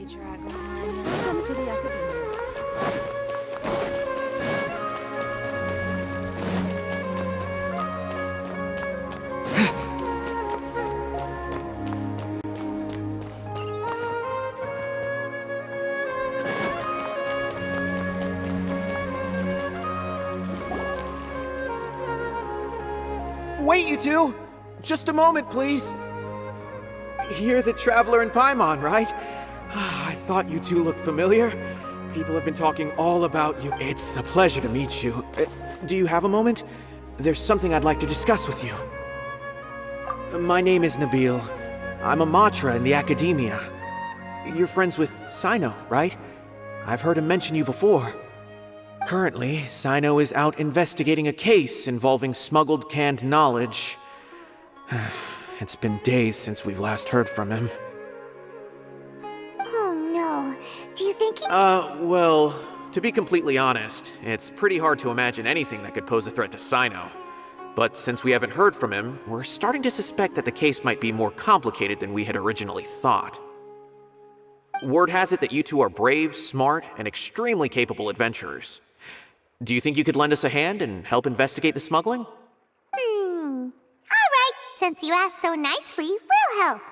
Dragon. Come to the academy. Wait, you two! Just a moment, please. You're the Traveler in Paimon, right? I thought you two looked familiar. People have been talking all about you. It's a pleasure to meet you. Do you have a moment? There's something I'd like to discuss with you. My name is Nabil. I'm a Matra in the Academia. You're friends with Sino, right? I've heard him mention you before. Currently, Sino is out investigating a case involving smuggled canned knowledge. It's been days since we've last heard from him. Oh no. Do you think he— Well, to be completely honest, it's pretty hard to imagine anything that could pose a threat to Sino. But since we haven't heard from him, we're starting to suspect that the case might be more complicated than we had originally thought. Word has it that you two are brave, smart, and extremely capable adventurers. Do you think you could lend us a hand and help investigate the smuggling? Alright, since you asked so nicely, we'll help.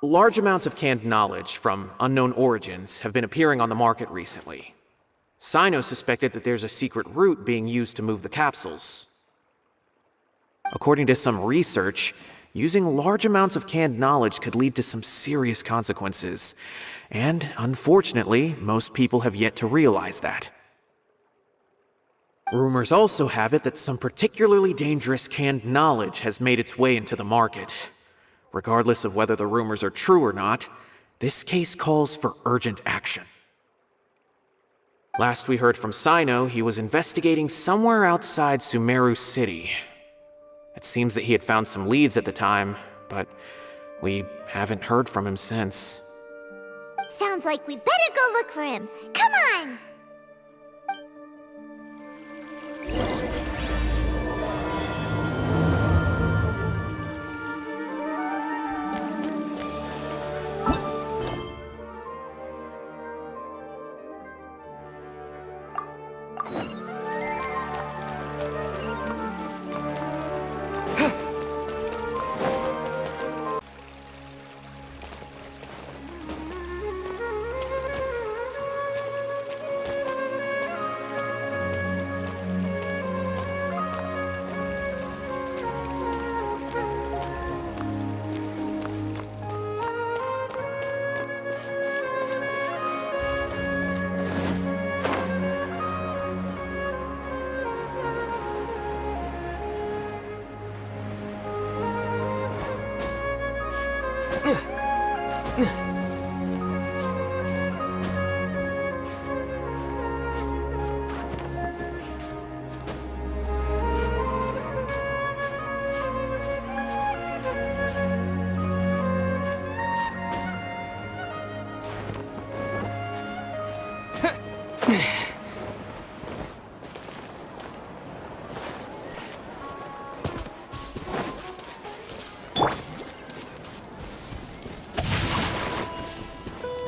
Large amounts of canned knowledge from unknown origins have been appearing on the market recently. Sino suspected that there's a secret route being used to move the capsules. According to some research, using large amounts of canned knowledge could lead to some serious consequences. And unfortunately, most people have yet to realize that. Rumors also have it that some particularly dangerous canned knowledge has made its way into the market. Regardless of whether the rumors are true or not, this case calls for urgent action. Last we heard from Sino, he was investigating somewhere outside Sumeru City. It seems that he had found some leads at the time, but we haven't heard from him since. Sounds like we better go look for him. Come on!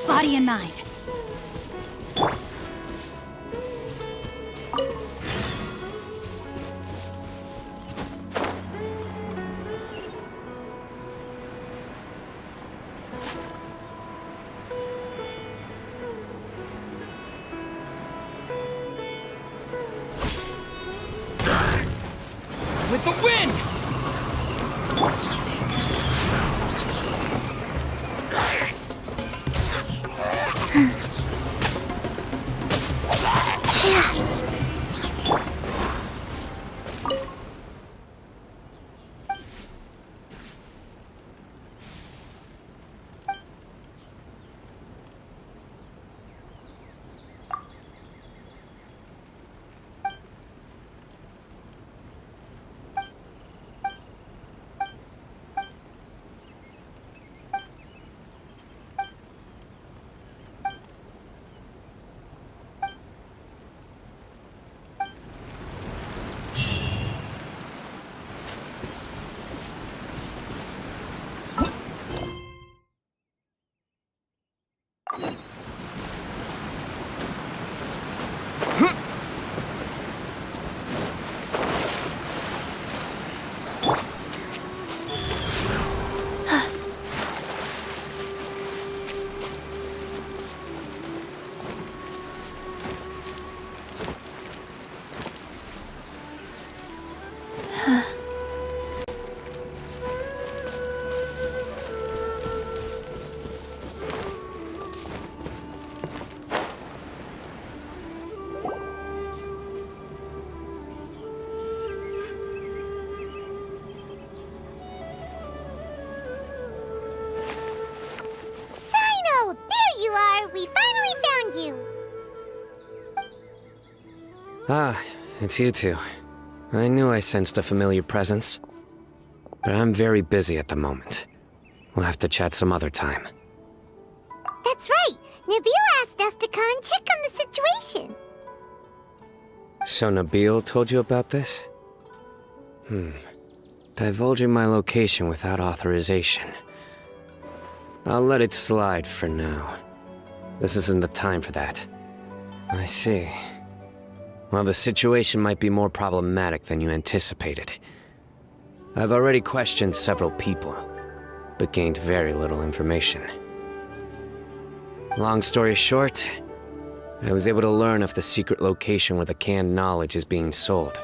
Body and mind. With the wind! Sino! There you are! We finally found you! Ah, it's you two. I knew I sensed a familiar presence. But I'm very busy at the moment. We'll have to chat some other time. That's right! Nabil asked us to come and check on the situation. So Nabil told you about this? Divulging my location without authorization. I'll let it slide for now. This isn't the time for that. I see. Well, the situation might be more problematic than you anticipated. I've already questioned several people, but gained very little information. Long story short, I was able to learn of the secret location where the canned knowledge is being sold.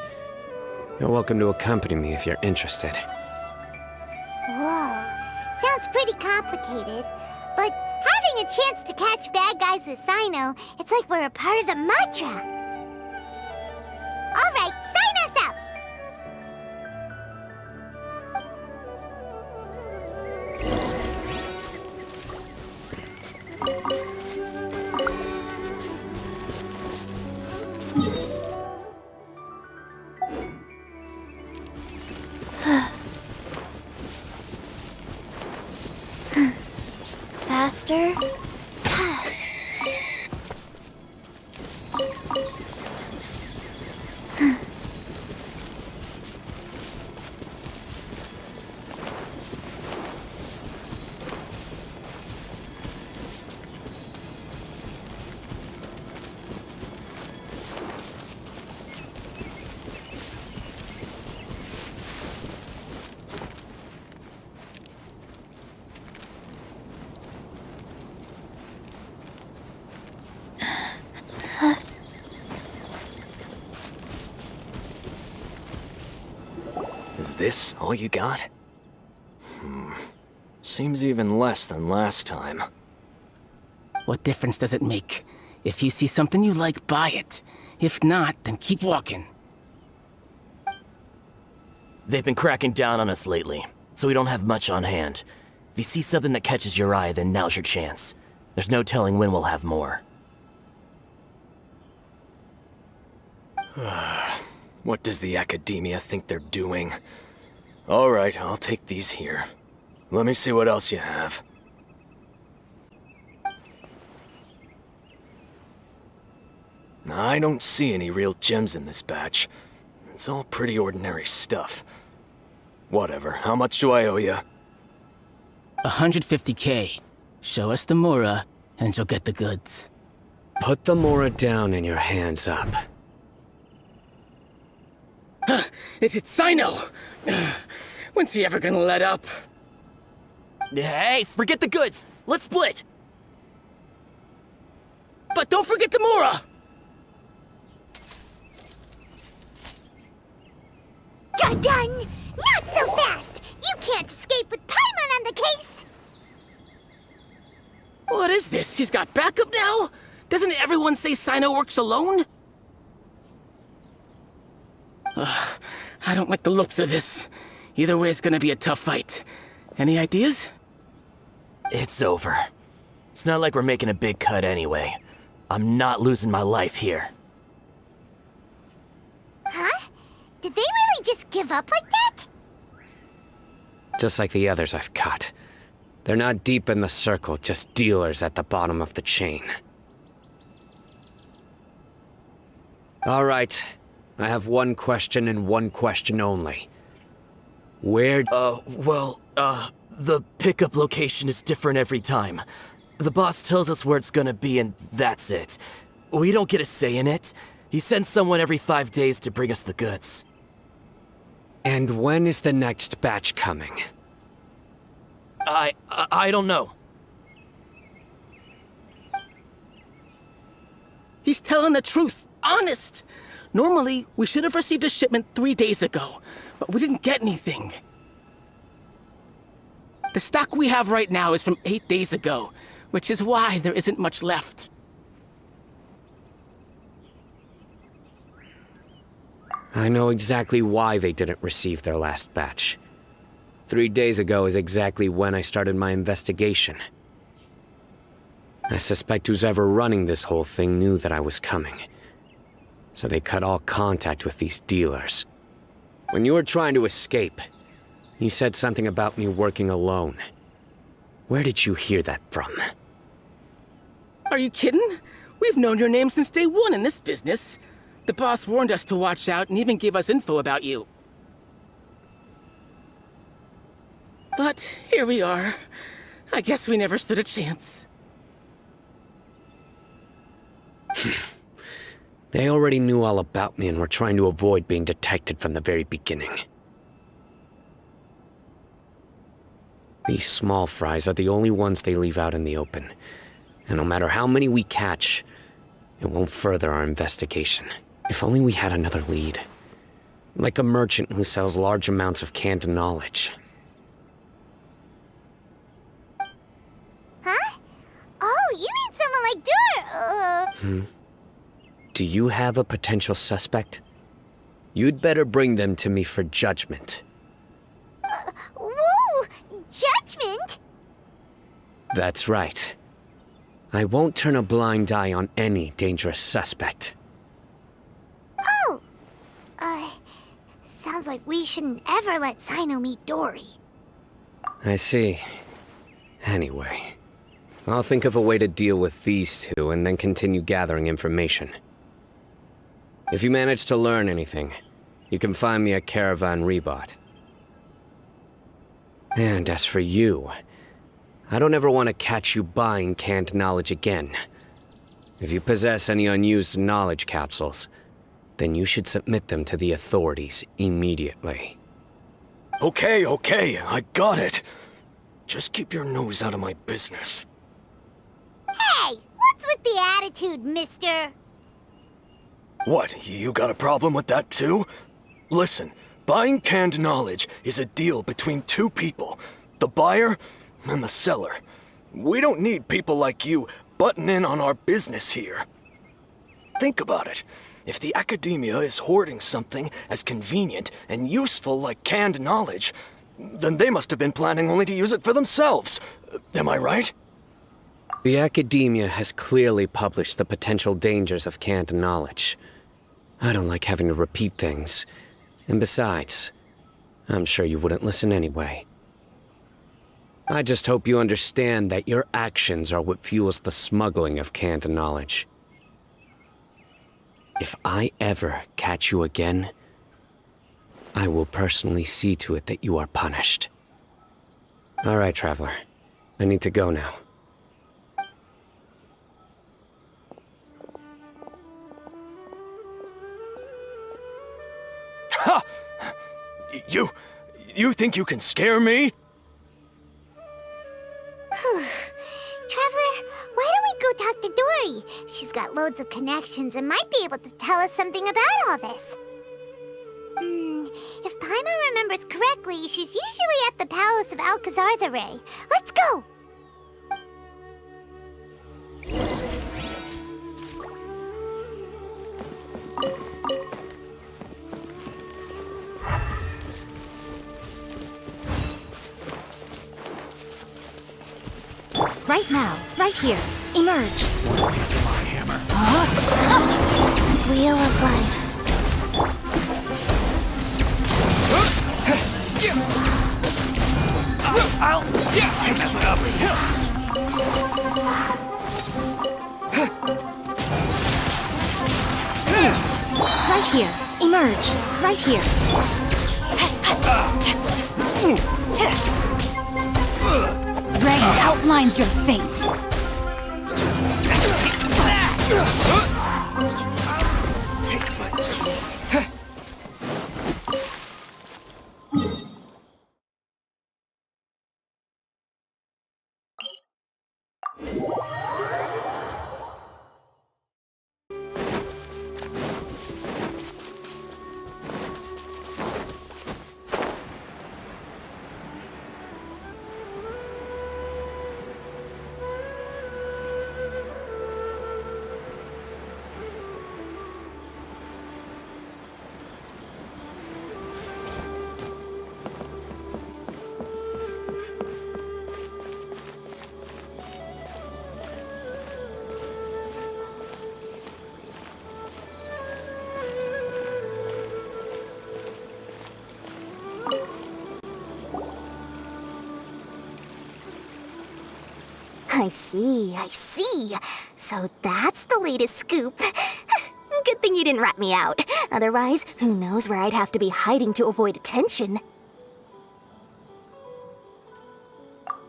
You're welcome to accompany me if you're interested. Whoa. Sounds pretty complicated. But having a chance to catch bad guys with Sino, it's like we're a part of the mantra. Alright, sign us up! Faster. Is this all you got? Seems even less than last time. What difference does it make? If you see something you like, buy it. If not, then keep walking. They've been cracking down on us lately, so we don't have much on hand. If you see something that catches your eye, then now's your chance. There's no telling when we'll have more. What does the Academia think they're doing? Alright, I'll take these here. Let me see what else you have. I don't see any real gems in this batch. It's all pretty ordinary stuff. Whatever, how much do I owe you? 150K. Show us the Mora, and you'll get the goods. Put the Mora down and your hands up. It's Sino! When's he ever gonna let up? Hey, forget the goods! Let's split! But don't forget the Mora! Done! Not so fast! You can't escape with Paimon on the case! What is this? He's got backup now? Doesn't everyone say Sino works alone? I don't like the looks of this. Either way, it's gonna be a tough fight. Any ideas? It's over. It's not like we're making a big cut anyway. I'm not losing my life here. Huh? Did they really just give up like that? Just like the others I've cut. They're not deep in the circle, just dealers at the bottom of the chain. All right. I have one question and one question only. Where... The pickup location is different every time. The boss tells us where it's gonna be and that's it. We don't get a say in it. He sends someone every 5 days to bring us the goods. And when is the next batch coming? I don't know. He's telling the truth. Honest. Normally, we should have received a shipment 3 days ago, but we didn't get anything. The stock we have right now is from 8 days ago, which is why there isn't much left. I know exactly why they didn't receive their last batch. 3 days ago is exactly when I started my investigation. I suspect who's ever running this whole thing knew that I was coming. So they cut all contact with these dealers. When you were trying to escape, you said something about me working alone. Where did you hear that from? Are you kidding? We've known your name since day one in this business. The boss warned us to watch out and even gave us info about you. But here we are. I guess we never stood a chance. They already knew all about me and were trying to avoid being detected from the very beginning. These small fries are the only ones they leave out in the open. And no matter how many we catch, it won't further our investigation. If only we had another lead. Like a merchant who sells large amounts of canned knowledge. Huh? Oh, you mean someone like Dur... Do you have a potential suspect? You'd better bring them to me for judgment. Whoa! Judgment? That's right. I won't turn a blind eye on any dangerous suspect. Oh! Sounds like we shouldn't ever let Sino meet Dory. I see. Anyway, I'll think of a way to deal with these two and then continue gathering information. If you manage to learn anything, you can find me at Caravan Rebot. And as for you, I don't ever want to catch you buying canned knowledge again. If you possess any unused knowledge capsules, then you should submit them to the authorities immediately. Okay, I got it. Just keep your nose out of my business. Hey! What's with the attitude, mister? What, you got a problem with that too? Listen, buying canned knowledge is a deal between two people, the buyer and the seller. We don't need people like you butting in on our business here. Think about it. If the academia is hoarding something as convenient and useful like canned knowledge, then they must have been planning only to use it for themselves. Am I right? The academia has clearly published the potential dangers of canned knowledge. I don't like having to repeat things. And besides, I'm sure you wouldn't listen anyway. I just hope you understand that your actions are what fuels the smuggling of canned knowledge. If I ever catch you again, I will personally see to it that you are punished. All right, Traveler. I need to go now. Ha! You think you can scare me? Traveler, why don't we go talk to Dory? She's got loads of connections and might be able to tell us something about all this. If Paimon remembers correctly, she's usually at the Palace of Aliaksandr-B. Let's go! Right now, right here. Emerge. Wheel of Life. I'll take it up. Right here. Emerge. Right here. Red outlines your fate. I see. So that's the latest scoop. Good thing you didn't rat me out. Otherwise, who knows where I'd have to be hiding to avoid attention.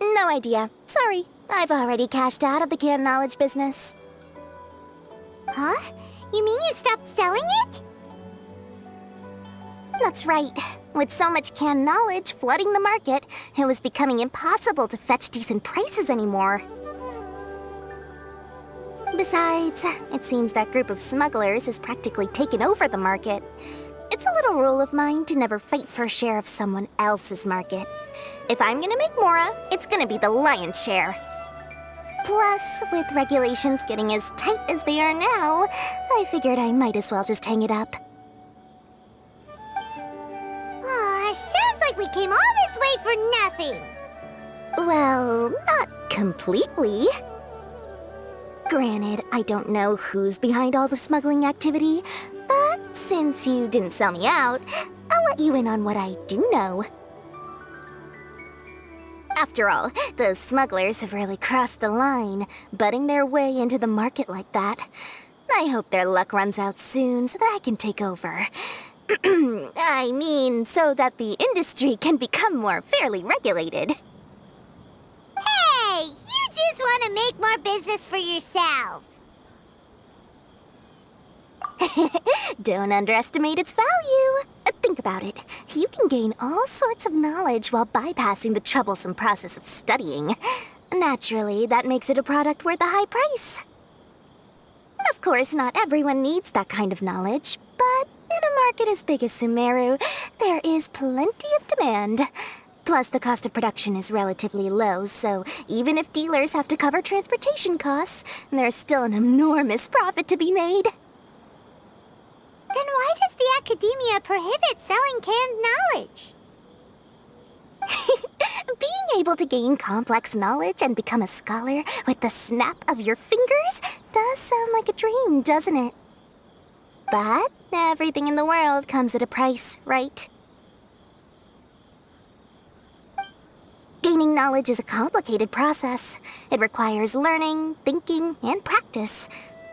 No idea. Sorry. I've already cashed out of the canned knowledge business. Huh? You mean you stopped selling it? That's right. With so much canned knowledge flooding the market, it was becoming impossible to fetch decent prices anymore. Besides, it seems that group of smugglers has practically taken over the market. It's a little rule of mine to never fight for a share of someone else's market. If I'm gonna make Mora, it's gonna be the lion's share. Plus, with regulations getting as tight as they are now, I figured I might as well just hang it up. Sounds like we came all this way for nothing. Well, not completely. Granted, I don't know who's behind all the smuggling activity, but since you didn't sell me out, I'll let you in on what I do know. After all, those smugglers have really crossed the line, butting their way into the market like that. I hope their luck runs out soon so that I can take over. I mean, so that the industry can become more fairly regulated. Hey, you just want to make more business for yourself. Don't underestimate its value. Think about it. You can gain all sorts of knowledge while bypassing the troublesome process of studying. Naturally, that makes it a product worth a high price. Of course, not everyone needs that kind of knowledge, but in a market as big as Sumeru, there is plenty of demand. Plus, the cost of production is relatively low, so even if dealers have to cover transportation costs, there's still an enormous profit to be made. Then why does the Academia prohibit selling canned knowledge? Being able to gain complex knowledge and become a scholar with the snap of your fingers does sound like a dream, doesn't it? But everything in the world comes at a price, right? Gaining knowledge is a complicated process. It requires learning, thinking, and practice.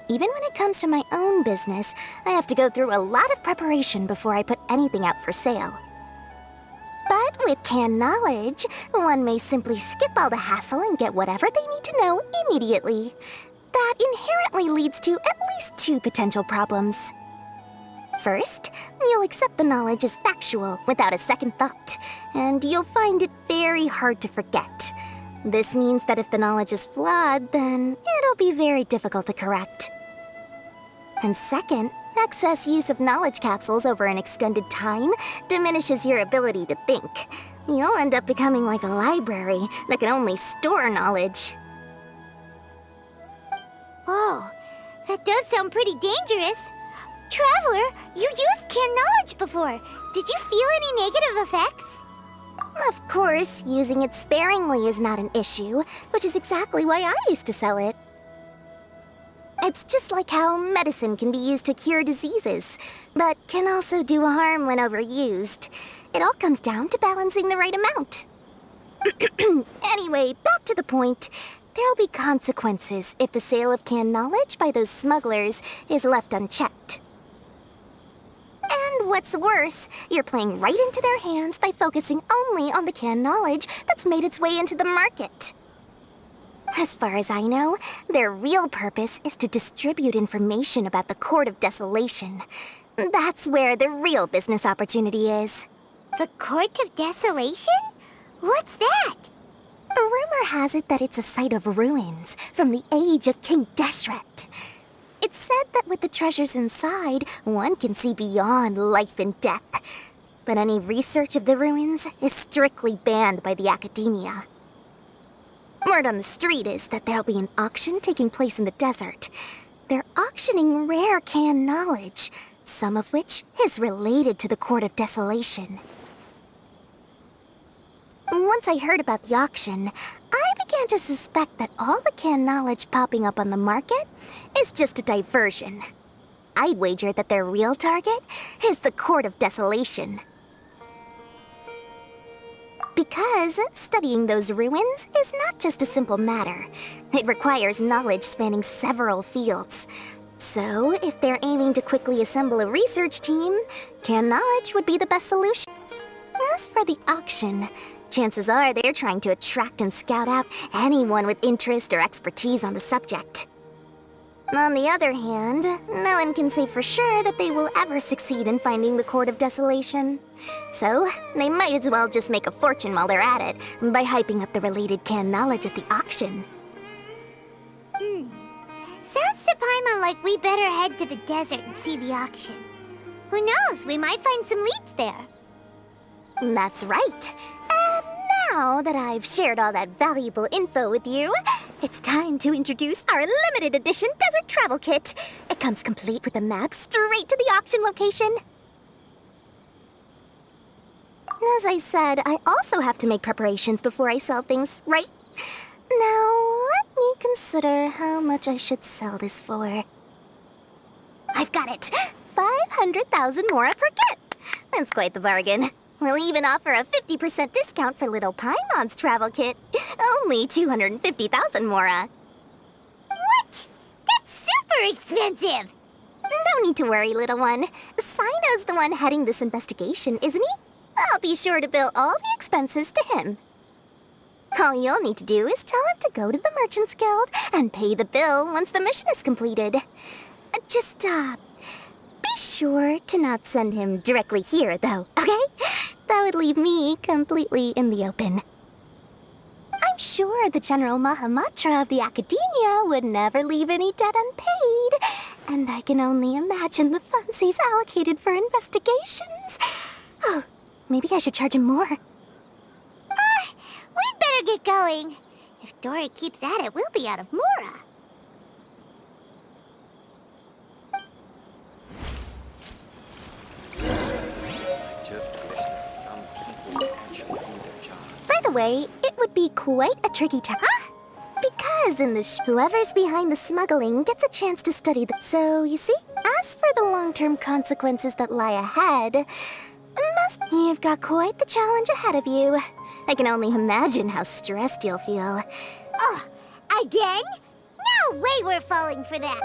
Even when it comes to my own business, I have to go through a lot of preparation before I put anything out for sale. But with canned knowledge, one may simply skip all the hassle and get whatever they need to know immediately. That inherently leads to at least two potential problems. First, you'll accept the knowledge as factual without a second thought, and you'll find it very hard to forget. This means that if the knowledge is flawed, then it'll be very difficult to correct. And second, excess use of knowledge capsules over an extended time diminishes your ability to think. You'll end up becoming like a library that can only store knowledge. Oh, that does sound pretty dangerous. Traveler, you used canned knowledge before. Did you feel any negative effects? Of course, using it sparingly is not an issue, which is exactly why I used to sell it. It's just like how medicine can be used to cure diseases, but can also do harm when overused. It all comes down to balancing the right amount. Anyway, back to the point. There'll be consequences if the sale of canned knowledge by those smugglers is left unchecked. And what's worse, you're playing right into their hands by focusing only on the canned knowledge that's made its way into the market. As far as I know, their real purpose is to distribute information about the Court of Desolation. That's where the real business opportunity is. The Court of Desolation? What's that? Rumor has it that it's a site of ruins from the age of King Deshret. It's said that with the treasures inside, one can see beyond life and death. But any research of the ruins is strictly banned by the Academia. Word on the street is that there'll be an auction taking place in the desert. They're auctioning rare canned knowledge, some of which is related to the Court of Desolation. Once I heard about the auction, I began to suspect that all the canned knowledge popping up on the market is just a diversion. I'd wager that their real target is the Court of Desolation. Because studying those ruins is not just a simple matter. It requires knowledge spanning several fields. So, if they're aiming to quickly assemble a research team, canned knowledge would be the best solution. As for the auction, chances are they're trying to attract and scout out anyone with interest or expertise on the subject. On the other hand, no one can say for sure that they will ever succeed in finding the Court of Desolation. So, they might as well just make a fortune while they're at it by hyping up the related canned knowledge at the auction. Sounds to Paimon like we better head to the desert and see the auction. Who knows, we might find some leads there. That's right. And now that I've shared all that valuable info with you, it's time to introduce our limited edition desert travel kit. It comes complete with a map straight to the auction location. As I said, I also have to make preparations before I sell things, right? Now, let me consider how much I should sell this for. I've got it! 500,000 mora per kit! That's quite the bargain. We'll even offer a 50% discount for little Paimon's travel kit. Only 250,000 mora. What? That's super expensive! No need to worry, little one. Sino's the one heading this investigation, isn't he? I'll be sure to bill all the expenses to him. All you'll need to do is tell him to go to the Merchants Guild and pay the bill once the mission is completed. Just, be sure to not send him directly here, though, okay? That would leave me completely in the open. I'm sure the General Mahamatra of the Academia would never leave any debt unpaid, and I can only imagine the funds he's allocated for investigations. Oh, maybe I should charge him more. We'd better get going. If Dory keeps at it, we'll be out of mora. Just wish that some people would actually do their jobs. By the way, it would be quite a tricky task. Huh? Because in the whoever's behind the smuggling gets a chance to study the... So, you see, as for the long-term consequences that lie ahead, you've got quite the challenge ahead of you. I can only imagine how stressed you'll feel. Oh, again? No way we're falling for that.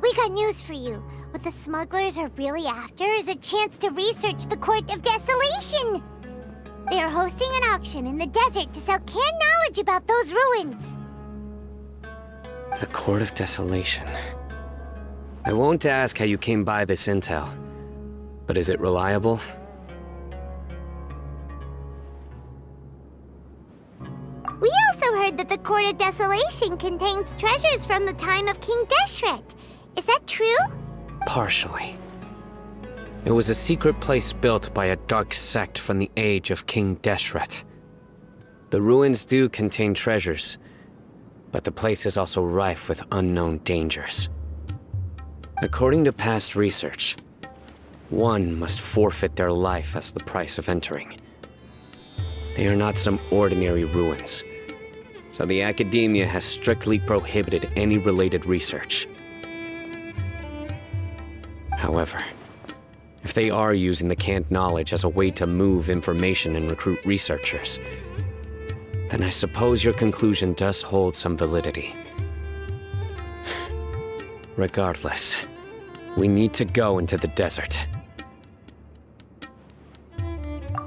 We got news for you. What the smugglers are really after is a chance to research the Court of Desolation. They are hosting an auction in the desert to sell canned knowledge about those ruins. The Court of Desolation. I won't ask how you came by this intel, but is it reliable? We also heard that the Court of Desolation contains treasures from the time of King Deshret. Is that true? Partially. It was a secret place built by a dark sect from the age of King Deshret. The ruins do contain treasures, but the place is also rife with unknown dangers. According to past research, one must forfeit their life as the price of entering. They are not some ordinary ruins, so the Academia has strictly prohibited any related research. However, if they are using the canned knowledge as a way to move information and recruit researchers, then I suppose your conclusion does hold some validity. Regardless, we need to go into the desert.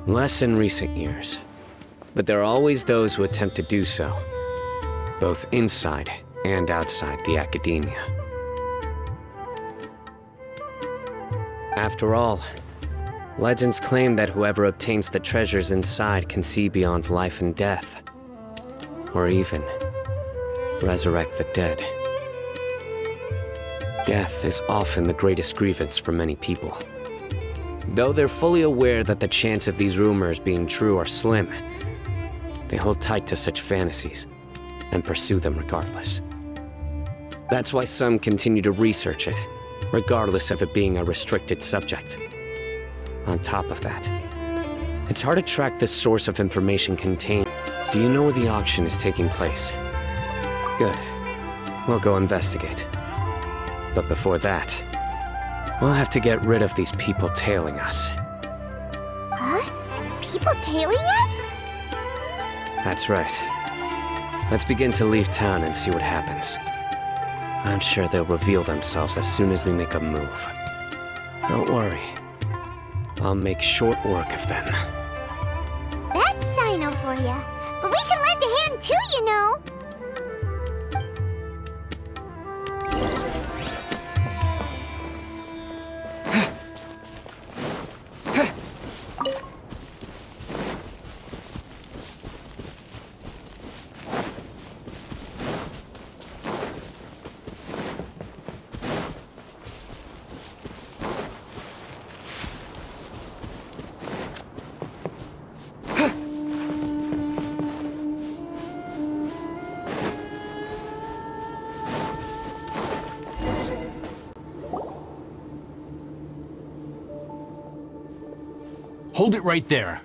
Less in recent years, but there are always those who attempt to do so, both inside and outside the Academia. After all, legends claim that whoever obtains the treasures inside can see beyond life and death, or even resurrect the dead. Death is often the greatest grievance for many people. Though they're fully aware that the chance of these rumors being true are slim, they hold tight to such fantasies and pursue them regardless. That's why some continue to research it, regardless of it being a restricted subject. On top of that, it's hard to track the source of information contained. Do you know where the auction is taking place? Good. We'll go investigate. But before that, we'll have to get rid of these people tailing us. Huh? People tailing us? That's right. Let's begin to leave town and see what happens. I'm sure they'll reveal themselves as soon as we make a move. Don't worry. I'll make short work of them. That's Sino for ya. But we can lend a hand too, you know. Hold it right there.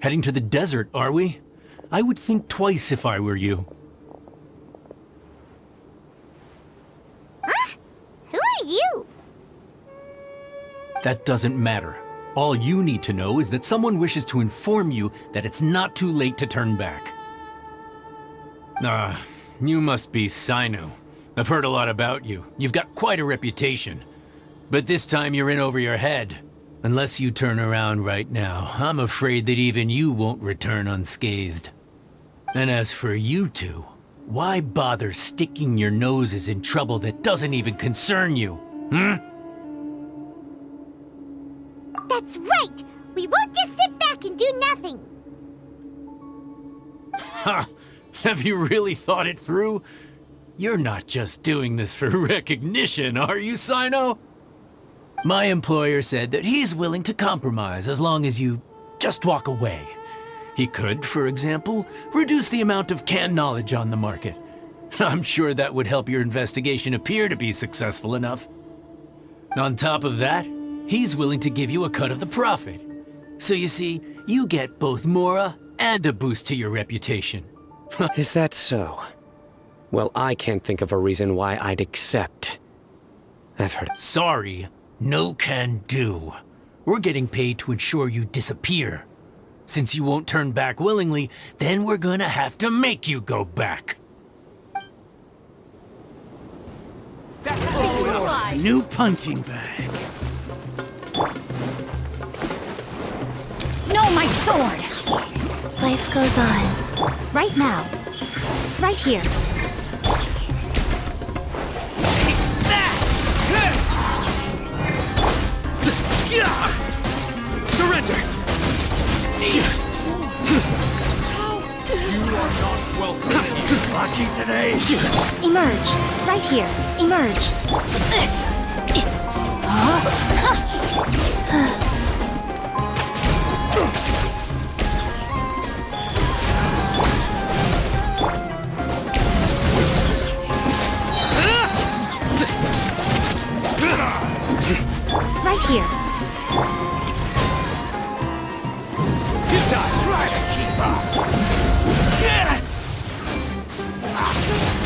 Heading to the desert, are we? I would think twice if I were you. Huh? Who are you? That doesn't matter. All you need to know is that someone wishes to inform you that it's not too late to turn back. You must be Sino. I've heard a lot about you. You've got quite a reputation. But this time you're in over your head. Unless you turn around right now, I'm afraid that even you won't return unscathed. And as for you two, why bother sticking your noses in trouble that doesn't even concern you, hmm? That's right! We won't just sit back and do nothing! Ha! Have you really thought it through? You're not just doing this for recognition, are you, Sino? My employer said that he's willing to compromise as long as you just walk away. He could, for example, reduce the amount of canned knowledge on the market. I'm sure that would help your investigation appear to be successful enough. On top of that, he's willing to give you a cut of the profit. So you see, you get both Mora and a boost to your reputation. Is that so? Well, I can't think of a reason why I'd accept. I've heard. Sorry. No can do. We're getting paid to ensure you disappear. Since you won't turn back willingly, then we're gonna have to make you go back. New punching bag. No, my sword! Life goes on. Right now. Right here. Surrender! You are not welcome here. Lucky today. Emerge. Right here. Emerge. Right here. Try to keep up. Get it!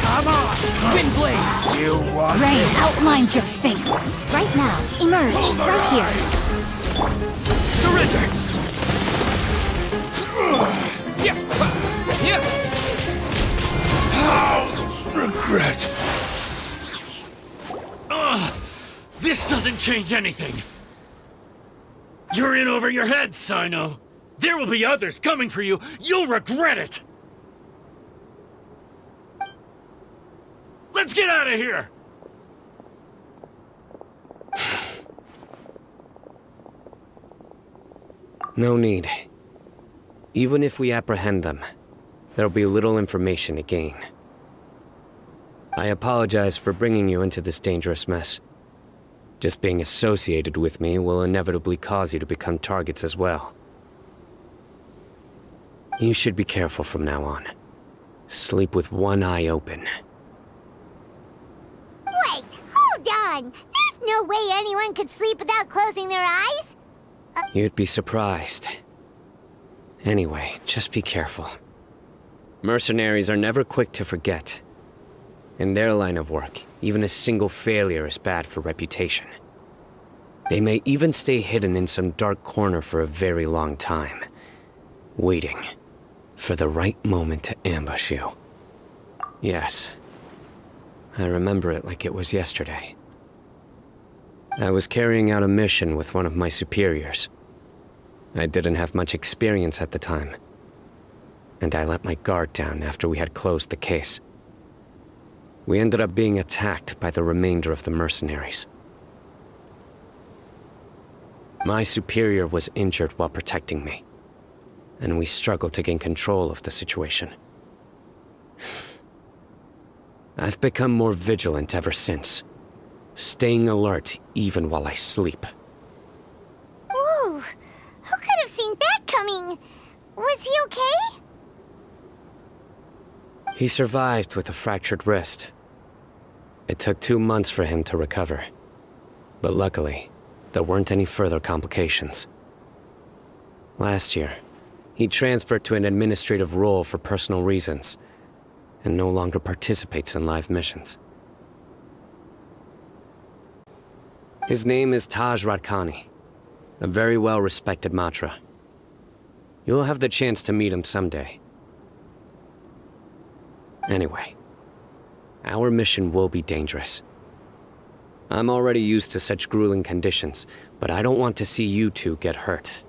Come on! Wind blade! You want Rain this? outlines your fate. Right now. Emerge. Right here. Surrender! Regret. This doesn't change anything. You're in over your head, Sino. There will be others coming for you. You'll regret it. Let's get out of here. No need. Even if we apprehend them, there'll be little information to gain. I apologize for bringing you into this dangerous mess. Just being associated with me will inevitably cause you to become targets as well. You should be careful from now on. Sleep with one eye open. on! There's no way anyone could sleep without closing their eyes! You'd be surprised. Anyway, just be careful. Mercenaries are never quick to forget. In their line of work, even a single failure is bad for reputation. They may even stay hidden in some dark corner for a very long time, waiting for the right moment to ambush you. Yes, I remember it like it was yesterday. I was carrying out a mission with one of my superiors. I didn't have much experience at the time, and I let my guard down after we had closed the case. We ended up being attacked by the remainder of the mercenaries. My superior was injured while protecting me, and we struggled to gain control of the situation. I've become more vigilant ever since, staying alert even while I sleep. Whoa! Who could have seen that coming? Was he okay? He survived with a fractured wrist. It took 2 months for him to recover. But luckily, there weren't any further complications. Last year, he transferred to an administrative role for personal reasons, and no longer participates in live missions. His name is Taj Radkani, a very well-respected Matra. You'll have the chance to meet him someday. Anyway, our mission will be dangerous. I'm already used to such grueling conditions, but I don't want to see you two get hurt.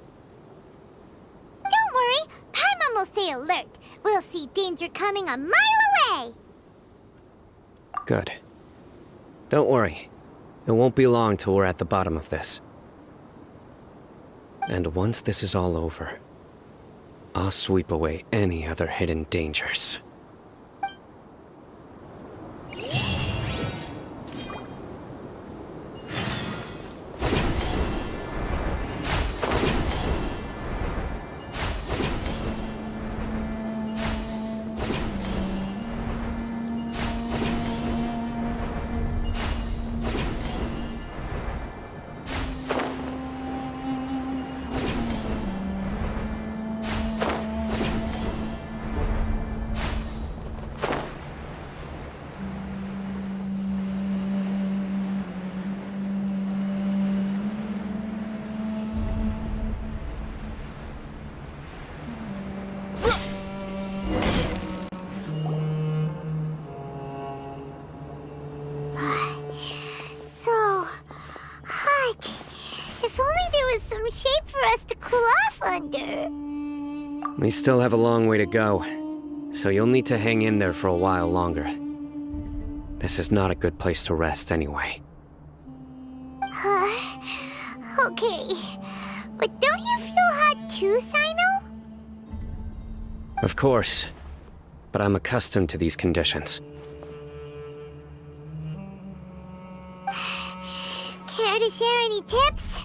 Don't worry, Paimon will stay alert. We'll see danger coming a mile away! Good. Don't worry. It won't be long till we're at the bottom of this. And once this is all over, I'll sweep away any other hidden dangers. We still have a long way to go, so you'll need to hang in there for a while longer. This is not a good place to rest anyway. Okay. But don't you feel hot too, Sino? Of course, but I'm accustomed to these conditions. Care to share any tips?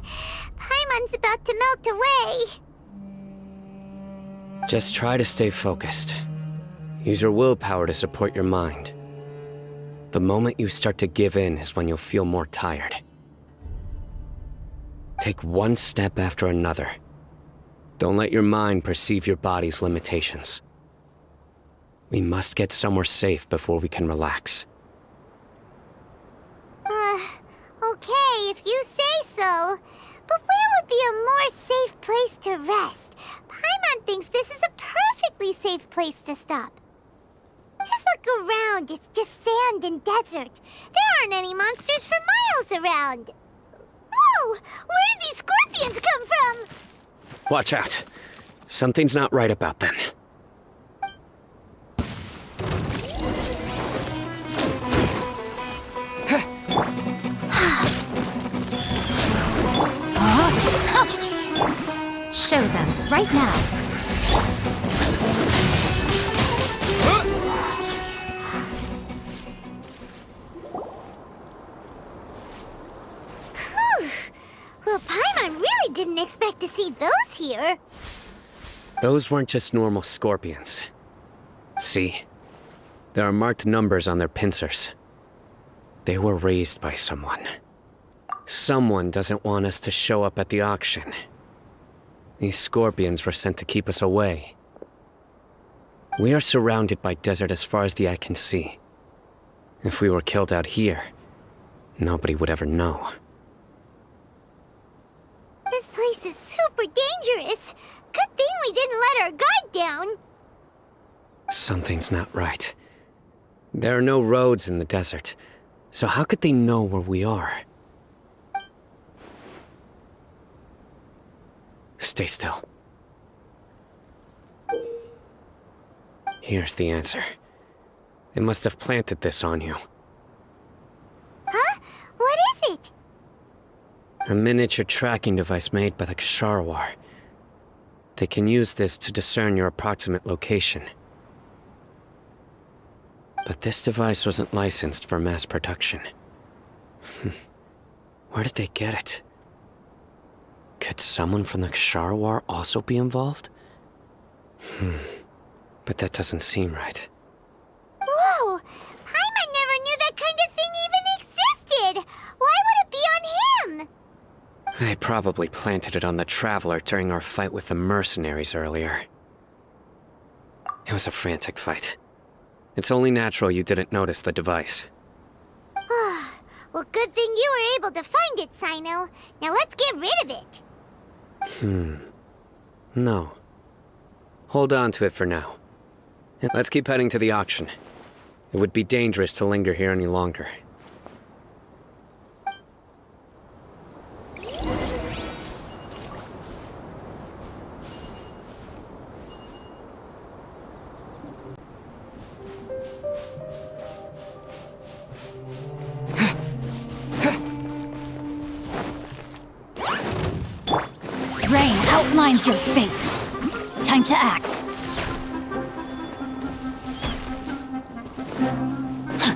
Paimon's about to melt away. Just try to stay focused. Use your willpower to support your mind. The moment you start to give in is when you'll feel more tired. Take one step after another. Don't let your mind perceive your body's limitations. We must get somewhere safe before we can relax. Okay, if you say so. But where would be a more safe place to rest? Paimon thinks this is a perfectly safe place to stop. Just look around, it's just sand and desert. There aren't any monsters for miles around. Whoa! Where did these scorpions come from? Watch out. Something's not right about them. Show them, right now. Whew. Well, Paimon really didn't expect to see those here. Those weren't just normal scorpions. See? There are marked numbers on their pincers. They were raised by someone. Someone doesn't want us to show up at the auction. These scorpions were sent to keep us away. We are surrounded by desert as far as the eye can see. If we were killed out here, nobody would ever know. This place is super dangerous. Good thing we didn't let our guard down. Something's not right. There are no roads in the desert, so how could they know where we are? Stay still. Here's the answer. They must have planted this on you. Huh? What is it? A miniature tracking device made by the Ksharawar. They can use this to discern your approximate location. But this device wasn't licensed for mass production. Where did they get it? Could someone from the Ksharawar also be involved? But that doesn't seem right. Whoa! Paimon never knew that kind of thing even existed! Why would it be on him? They probably planted it on the Traveler during our fight with the mercenaries earlier. It was a frantic fight. It's only natural you didn't notice the device. Well, good thing you were able to find it, Sino. Now let's get rid of it. No. Hold on to it for now. Let's keep heading to the auction. It would be dangerous to linger here any longer. Rain outlines your fate. Time to act.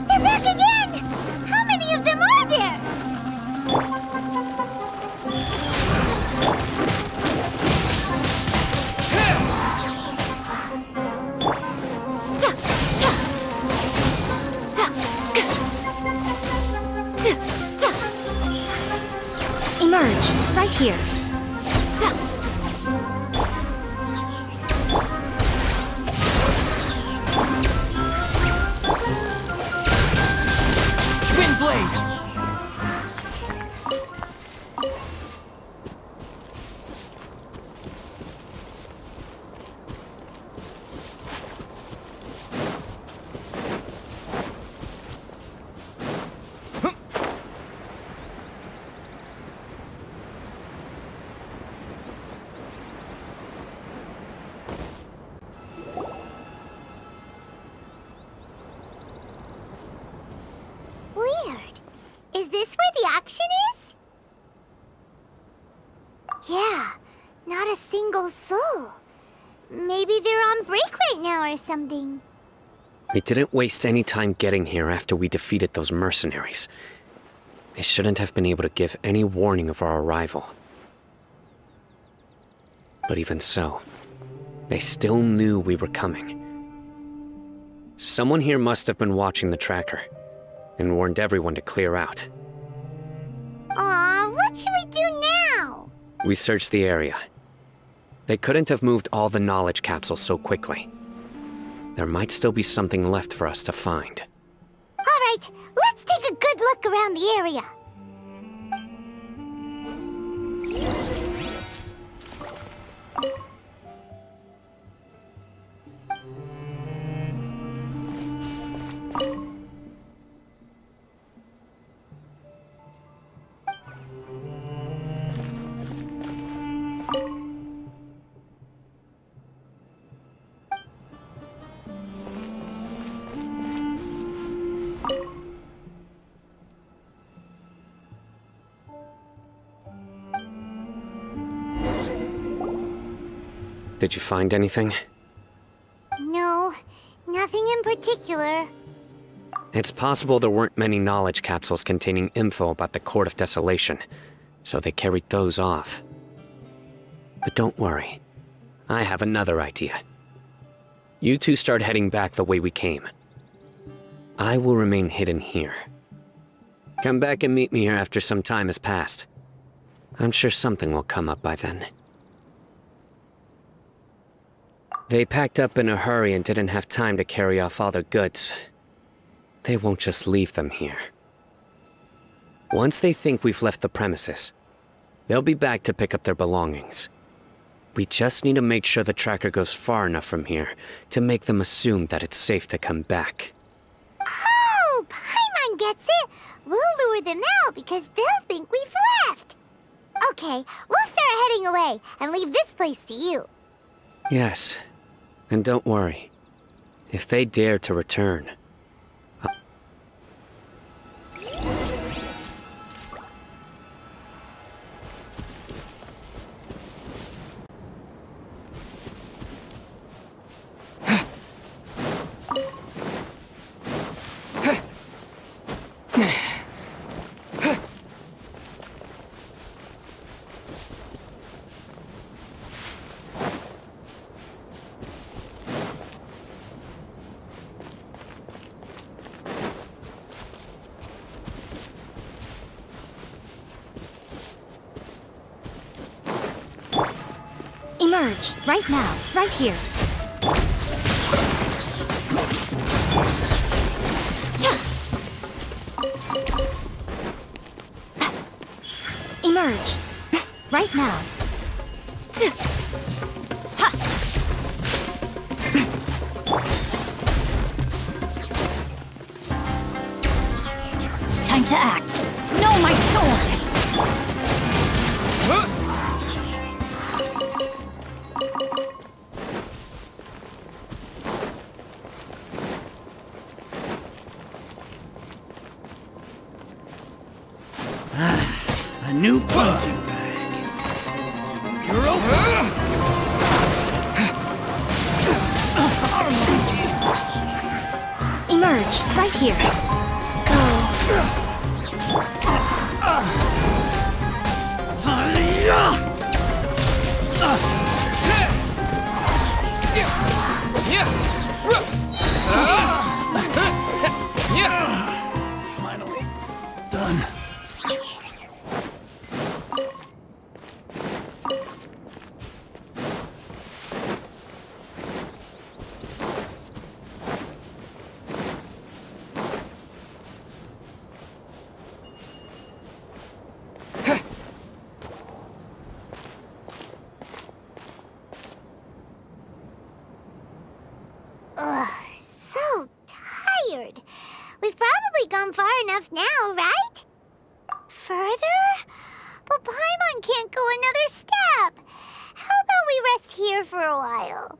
They're back again! How many of them are there? Emerge, right here. Weird. Is this where the auction is? Yeah, not a single soul. Maybe they're on break right now or something. We didn't waste any time getting here after we defeated those mercenaries. They shouldn't have been able to give any warning of our arrival. But even so, they still knew we were coming. Someone here must have been watching the tracker and warned everyone to clear out. Aw, what should we do now? We searched the area. They couldn't have moved all the knowledge capsules so quickly. There might still be something left for us to find. All right, let's take a good look around the area. Did you find anything? No, nothing in particular. It's possible there weren't many knowledge capsules containing info about the Court of Desolation, so they carried those off. But don't worry. I have another idea. You two start heading back the way we came. I will remain hidden here. Come back and meet me here after some time has passed. I'm sure something will come up by then. They packed up in a hurry and didn't have time to carry off all their goods. They won't just leave them here. Once they think we've left the premises, they'll be back to pick up their belongings. We just need to make sure the tracker goes far enough from here to make them assume that it's safe to come back. Oh, Paimon gets it! We'll lure them out because they'll think we've left! Okay, we'll start heading away and leave this place to you. Yes, and don't worry. If they dare to return, Emerge, right now, right here. Emerge, right now. Time to act. No, my sword! A new punching bag. You're open. Emerge, right here. Finally done. Ugh, so tired. We've probably gone far enough now, right? Further? But Paimon can't go another step. How about we rest here for a while?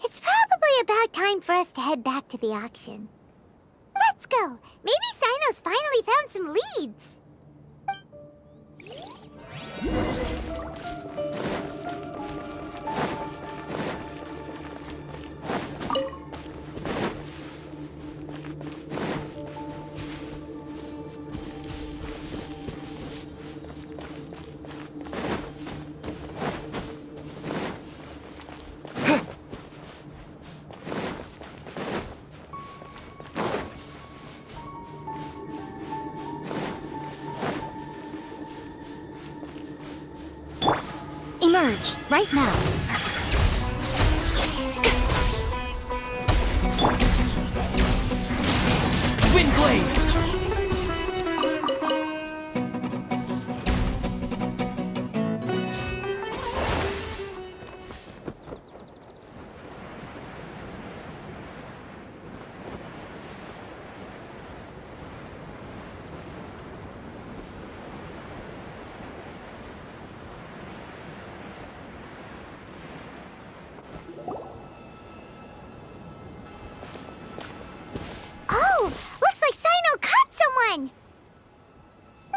It's probably about time for us to head back to the auction. Let's go. Maybe Sino's finally found some leads. Emerge, right now. Windblade! Oh, looks like Sino caught someone!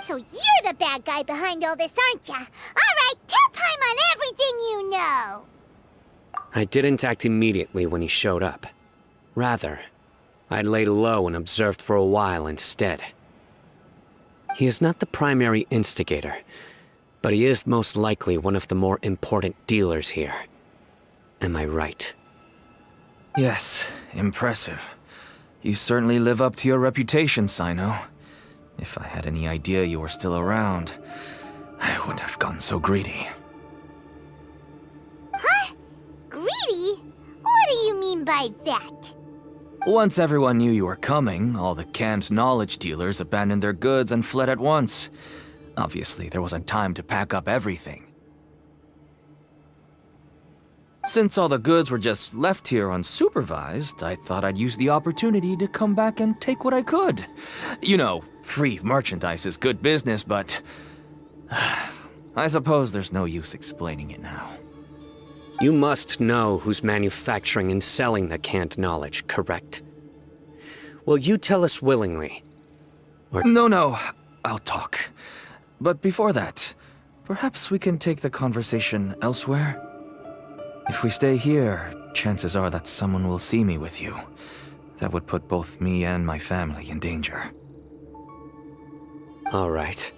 So you're the bad guy behind all this, aren't ya? All right, tell Paimon everything you know! I didn't act immediately when he showed up. Rather, I laid low and observed for a while instead. He is not the primary instigator, but he is most likely one of the more important dealers here. Am I right? Yes, impressive. You certainly live up to your reputation, Sino. If I had any idea you were still around, I wouldn't have gotten so greedy. Huh? Greedy? What do you mean by that? Once everyone knew you were coming, all the canned knowledge dealers abandoned their goods and fled at once. Obviously, there wasn't time to pack up everything. Since all the goods were just left here unsupervised, I thought I'd use the opportunity to come back and take what I could. You know, free merchandise is good business, but I suppose there's no use explaining it now. You must know who's manufacturing and selling the canned knowledge, correct? Will you tell us willingly? Or No, I'll talk. But before that, perhaps we can take the conversation elsewhere? If we stay here, chances are that someone will see me with you. That would put both me and my family in danger. All right.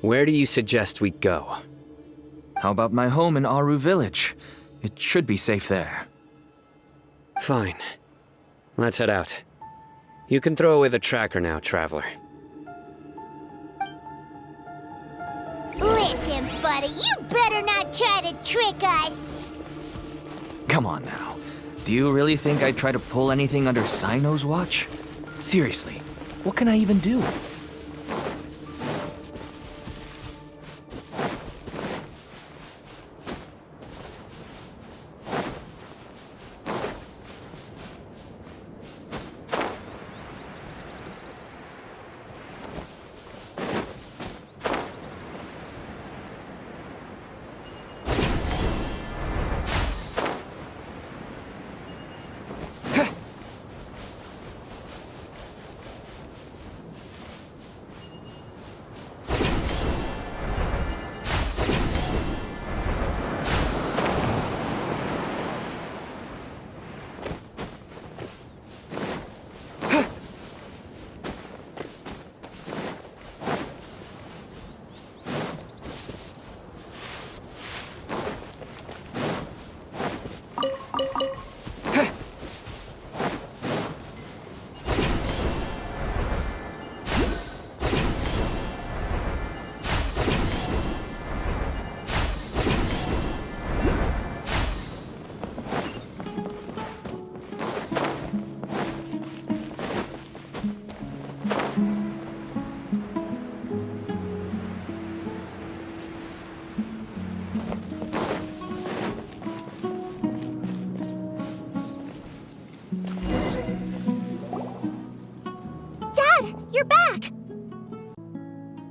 Where do you suggest we go? How about my home in Aru Village? It should be safe there. Fine. Let's head out. You can throw away the tracker now, traveler. Listen, buddy, you better not try to trick us. Come on now. Do you really think I'd try to pull anything under Sino's watch? Seriously, what can I even do? You're back!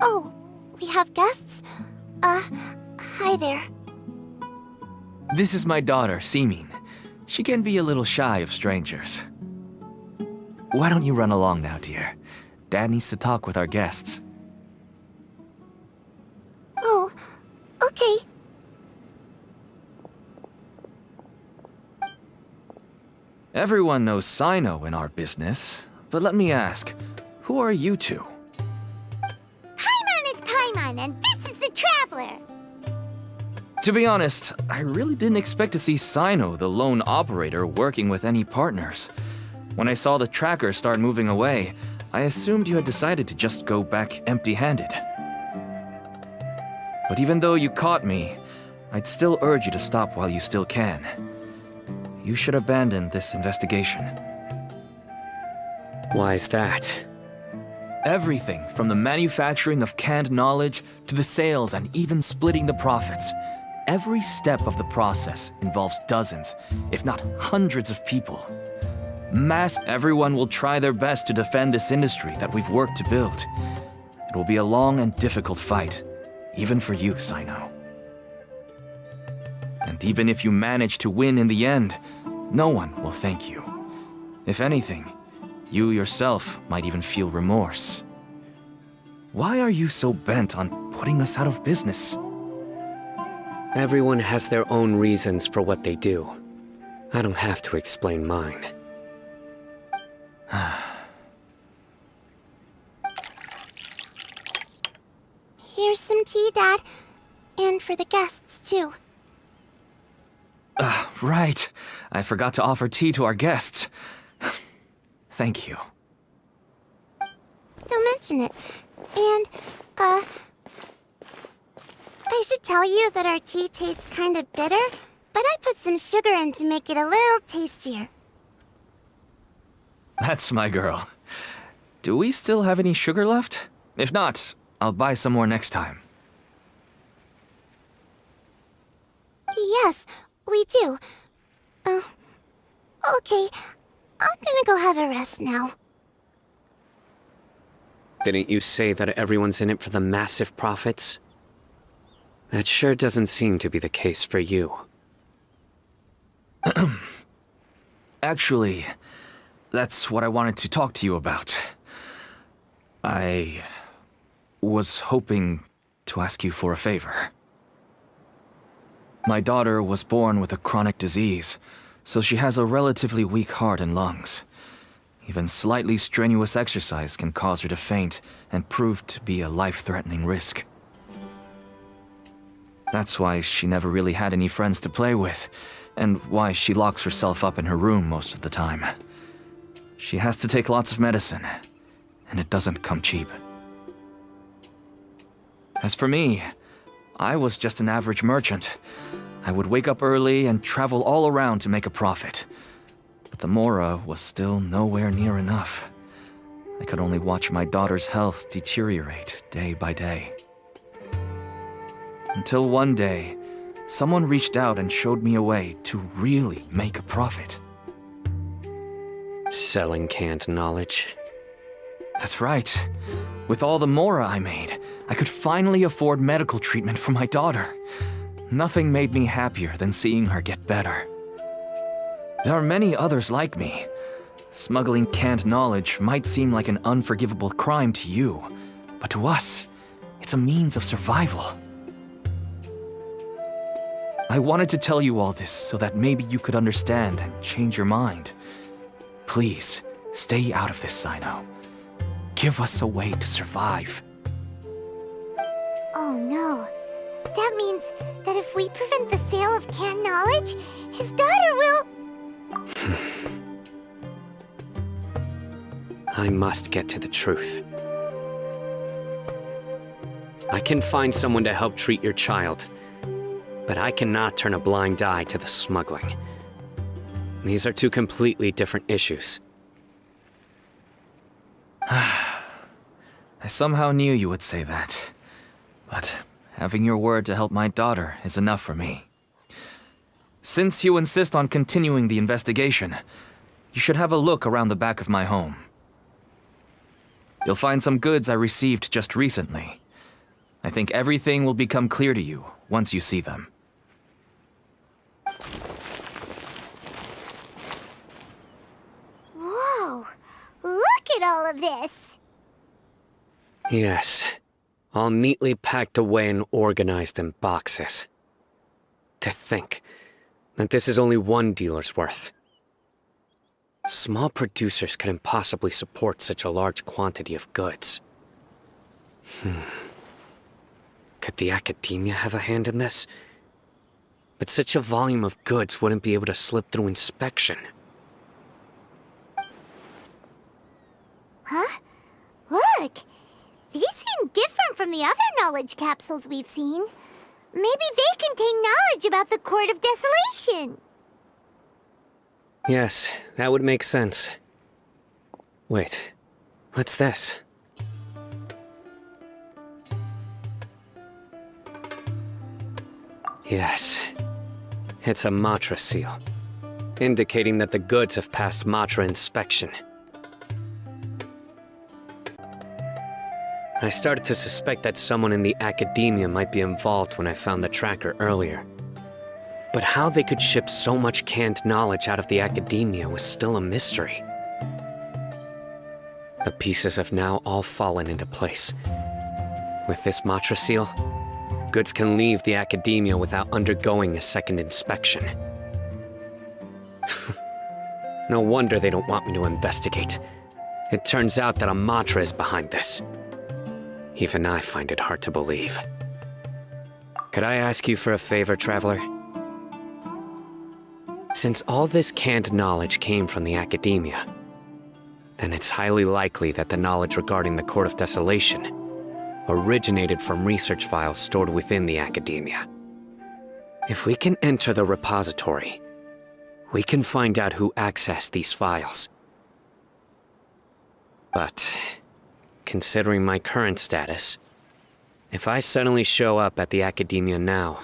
Oh, we have guests? Hi there. This is my daughter, Simin. She can be a little shy of strangers. Why don't you run along now, dear? Dad needs to talk with our guests. Oh, okay. Everyone knows Sino in our business, but let me ask, who are you two? Paimon is Paimon, and this is the Traveler. To be honest, I really didn't expect to see Sino, the lone operator, working with any partners. When I saw the tracker start moving away, I assumed you had decided to just go back empty-handed. But even though you caught me, I'd still urge you to stop while you still can. You should abandon this investigation. Why is that? Everything from the manufacturing of canned knowledge to the sales and even splitting the profits. Every step of the process involves dozens, if not hundreds of people. Everyone will try their best to defend this industry that we've worked to build. It will be a long and difficult fight, even for you, Sino. And even if you manage to win in the end, no one will thank you. If anything, you yourself might even feel remorse. Why are you so bent on putting us out of business? Everyone has their own reasons for what they do. I don't have to explain mine. Here's some tea, Dad. And for the guests, too. Right. I forgot to offer tea to our guests. Thank you. Don't mention it. And, I should tell you that our tea tastes kind of bitter, but I put some sugar in to make it a little tastier. That's my girl. Do we still have any sugar left? If not, I'll buy some more next time. Yes, we do. Okay. I'm gonna go have a rest now. Didn't you say that everyone's in it for the massive profits? That sure doesn't seem to be the case for you. Actually, that's what I wanted to talk to you about. I was hoping to ask you for a favor. My daughter was born with a chronic disease, so she has a relatively weak heart and lungs. Even slightly strenuous exercise can cause her to faint and prove to be a life-threatening risk. That's why she never really had any friends to play with, and why she locks herself up in her room most of the time. She has to take lots of medicine, and it doesn't come cheap. As for me, I was just an average merchant. I would wake up early and travel all around to make a profit. But the Mora was still nowhere near enough. I could only watch my daughter's health deteriorate day by day. Until one day, someone reached out and showed me a way to really make a profit. Selling canned knowledge. That's right. With all the Mora I made, I could finally afford medical treatment for my daughter. Nothing made me happier than seeing her get better. There are many others like me. Smuggling canned knowledge might seem like an unforgivable crime to you, but to us, it's a means of survival. I wanted to tell you all this so that maybe you could understand and change your mind. Please, stay out of this, Sino. Give us a way to survive. Oh no. That means that if we prevent the sale of canned knowledge, his daughter will... I must get to the truth. I can find someone to help treat your child, but I cannot turn a blind eye to the smuggling. These are two completely different issues. I somehow knew you would say that. But having your word to help my daughter is enough for me. Since you insist on continuing the investigation, you should have a look around the back of my home. You'll find some goods I received just recently. I think everything will become clear to you once you see them. Whoa! Look at all of this! Yes, all neatly packed away and organized in boxes. To think that this is only one dealer's worth. Small producers couldn't possibly support such a large quantity of goods. Could the academia have a hand in this? But such a volume of goods wouldn't be able to slip through inspection. Huh? Look! These seem different from the other knowledge capsules we've seen. Maybe they contain knowledge about the Court of Desolation. Yes, that would make sense. Wait, what's this? Yes, it's a Matra seal, indicating that the goods have passed Matra inspection. I started to suspect that someone in the academia might be involved when I found the tracker earlier. But how they could ship so much canned knowledge out of the academia was still a mystery. The pieces have now all fallen into place. With this Matra seal, goods can leave the academia without undergoing a second inspection. No wonder they don't want me to investigate. It turns out that a Matra is behind this. Even I find it hard to believe. Could I ask you for a favor, Traveler? Since all this canned knowledge came from the academia, then it's highly likely that the knowledge regarding the Court of Desolation originated from research files stored within the academia. If we can enter the repository, we can find out who accessed these files. But, considering my current status, if I suddenly show up at the academia now,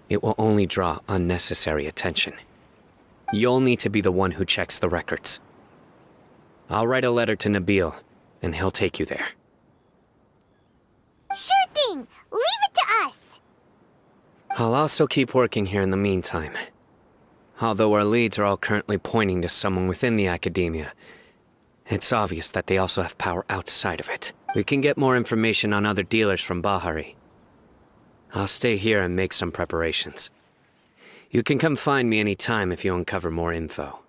it will only draw unnecessary attention. You'll need to be the one who checks the records. I'll write a letter to Nabil, and he'll take you there. Sure thing! Leave it to us! I'll also keep working here in the meantime. Although our leads are all currently pointing to someone within the academia, it's obvious that they also have power outside of it. We can get more information on other dealers from Bahari. I'll stay here and make some preparations. You can come find me anytime if you uncover more info.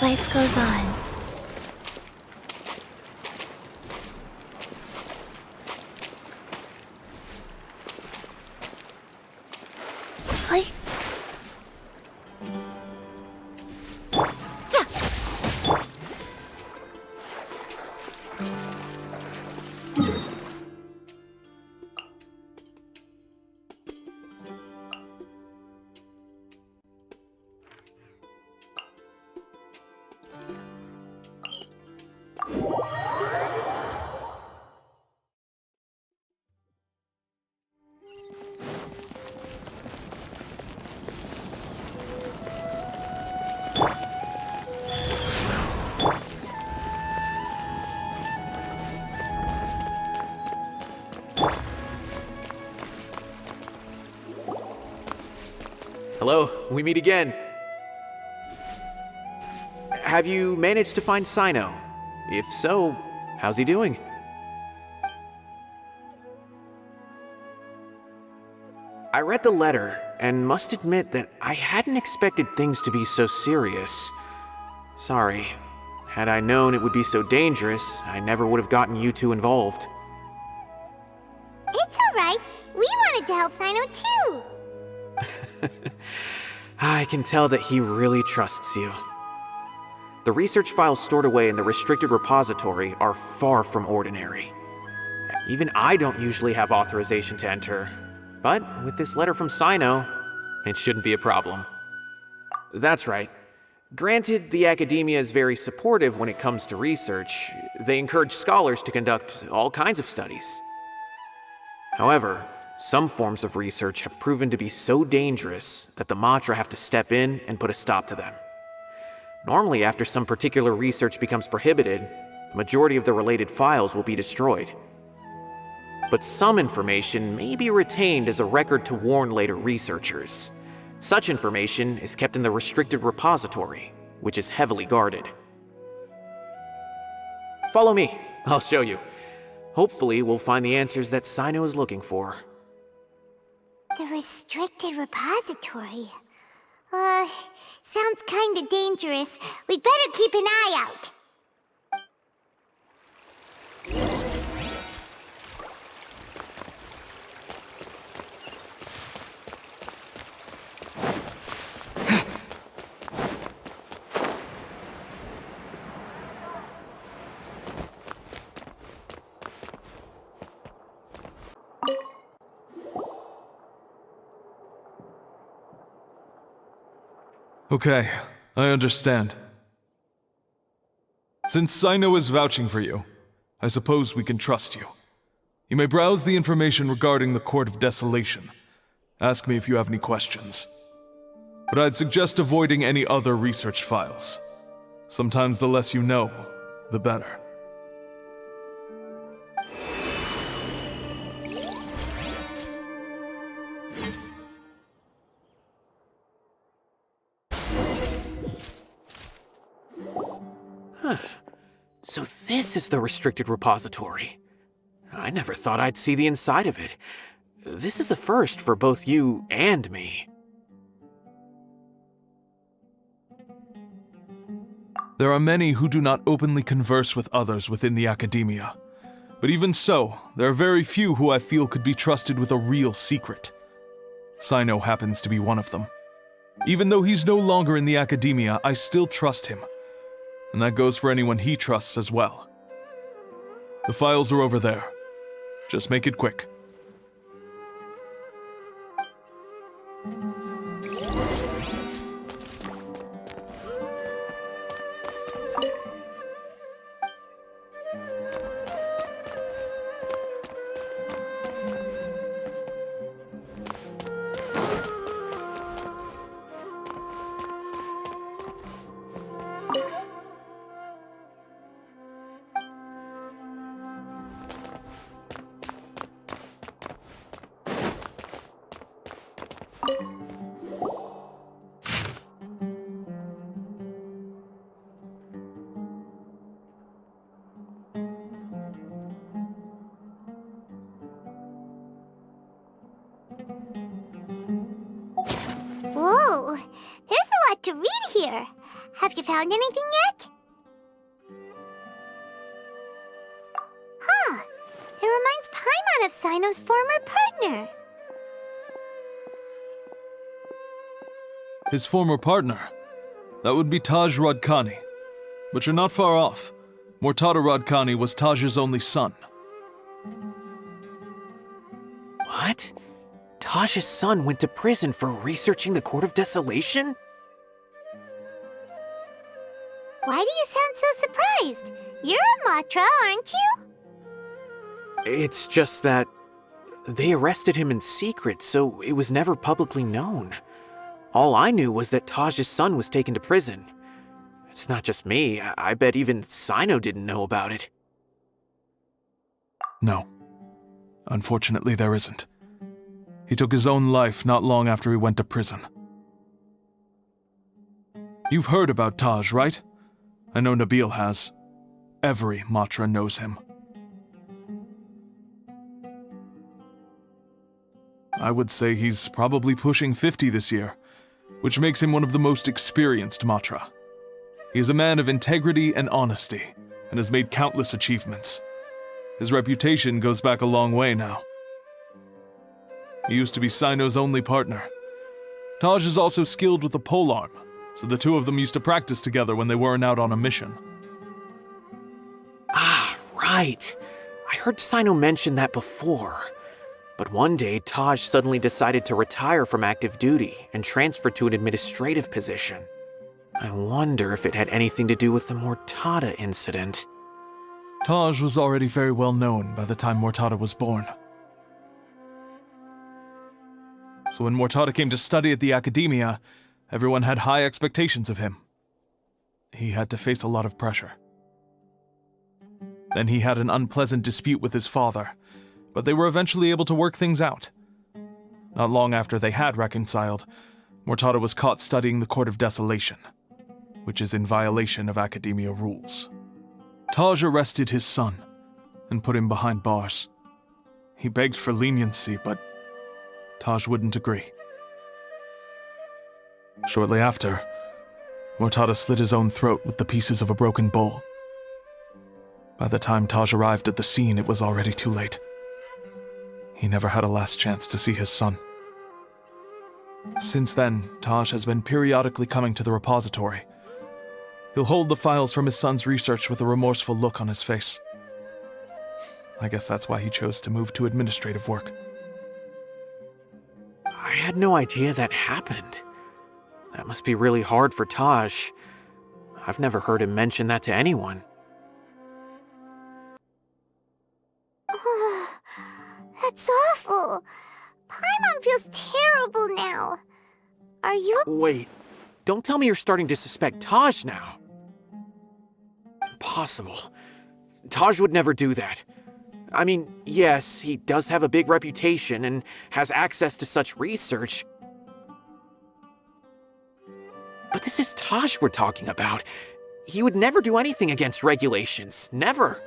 Life goes on. Hello, we meet again. Have you managed to find Sino? If so, how's he doing? I read the letter and must admit that I hadn't expected things to be so serious. Sorry. Had I known it would be so dangerous, I never would have gotten you two involved. It's alright. We wanted to help Sino too. I can tell that he really trusts you. The research files stored away in the restricted repository are far from ordinary. Even I don't usually have authorization to enter, but with this letter from Sino, it shouldn't be a problem. That's right. Granted, the academia is very supportive when it comes to research. They encourage scholars to conduct all kinds of studies. However, some forms of research have proven to be so dangerous that the Matra have to step in and put a stop to them. Normally, after some particular research becomes prohibited, the majority of the related files will be destroyed. But some information may be retained as a record to warn later researchers. Such information is kept in the restricted repository, which is heavily guarded. Follow me, I'll show you. Hopefully, we'll find the answers that Sino is looking for. The restricted repository. Sounds kinda dangerous. We'd better keep an eye out. Okay, I understand. Since Sino is vouching for you, I suppose we can trust you. You may browse the information regarding the Court of Desolation. Ask me if you have any questions. But I'd suggest avoiding any other research files. Sometimes the less you know, the better. So this is the restricted repository. I never thought I'd see the inside of it. This is a first for both you and me. There are many who do not openly converse with others within the academia. But even so, there are very few who I feel could be trusted with a real secret. Sino happens to be one of them. Even though he's no longer in the academia, I still trust him. And that goes for anyone he trusts as well. The files are over there. Just make it quick. Whoa, there's a lot to read here. Have you found anything yet? Huh, it reminds Paimon of Sino's former partner. His former partner? That would be Taj Radkani. But you're not far off. Mortada Radkani was Taj's only son. What? Taj's son went to prison for researching the Court of Desolation? Why do you sound so surprised? You're a Matra, aren't you? It's just that they arrested him in secret, so it was never publicly known. All I knew was that Taj's son was taken to prison. It's not just me. I bet even Sino didn't know about it. No. Unfortunately, there isn't. He took his own life not long after he went to prison. You've heard about Taj, right? I know Nabil has. Every Matra knows him. I would say he's probably pushing 50 this year, which makes him one of the most experienced Matra. He is a man of integrity and honesty, and has made countless achievements. His reputation goes back a long way now. He used to be Sino's only partner. Taj is also skilled with the polearm, so the two of them used to practice together when they weren't out on a mission. Ah, right. I heard Sino mention that before. But one day, Taj suddenly decided to retire from active duty and transfer to an administrative position. I wonder if it had anything to do with the Mortada incident. Taj was already very well known by the time Mortada was born. So when Mortada came to study at the academia, everyone had high expectations of him. He had to face a lot of pressure. Then he had an unpleasant dispute with his father, but they were eventually able to work things out. Not long after they had reconciled, Mortada was caught studying the Court of Desolation, which is in violation of academia rules. Taj arrested his son and put him behind bars. He begged for leniency, but Taj wouldn't agree. Shortly after, Mortada slit his own throat with the pieces of a broken bowl. By the time Taj arrived at the scene, it was already too late. He never had a last chance to see his son. Since then, Taj has been periodically coming to the repository. He'll hold the files from his son's research with a remorseful look on his face. I guess that's why he chose to move to administrative work. I had no idea that happened. That must be really hard for Taj. I've never heard him mention that to anyone. That's awful. Paimon feels terrible now. Are you... Wait, don't tell me you're starting to suspect Taj now. Impossible. Taj would never do that. I mean, yes, he does have a big reputation and has access to such research. But this is Taj we're talking about. He would never do anything against regulations. Never.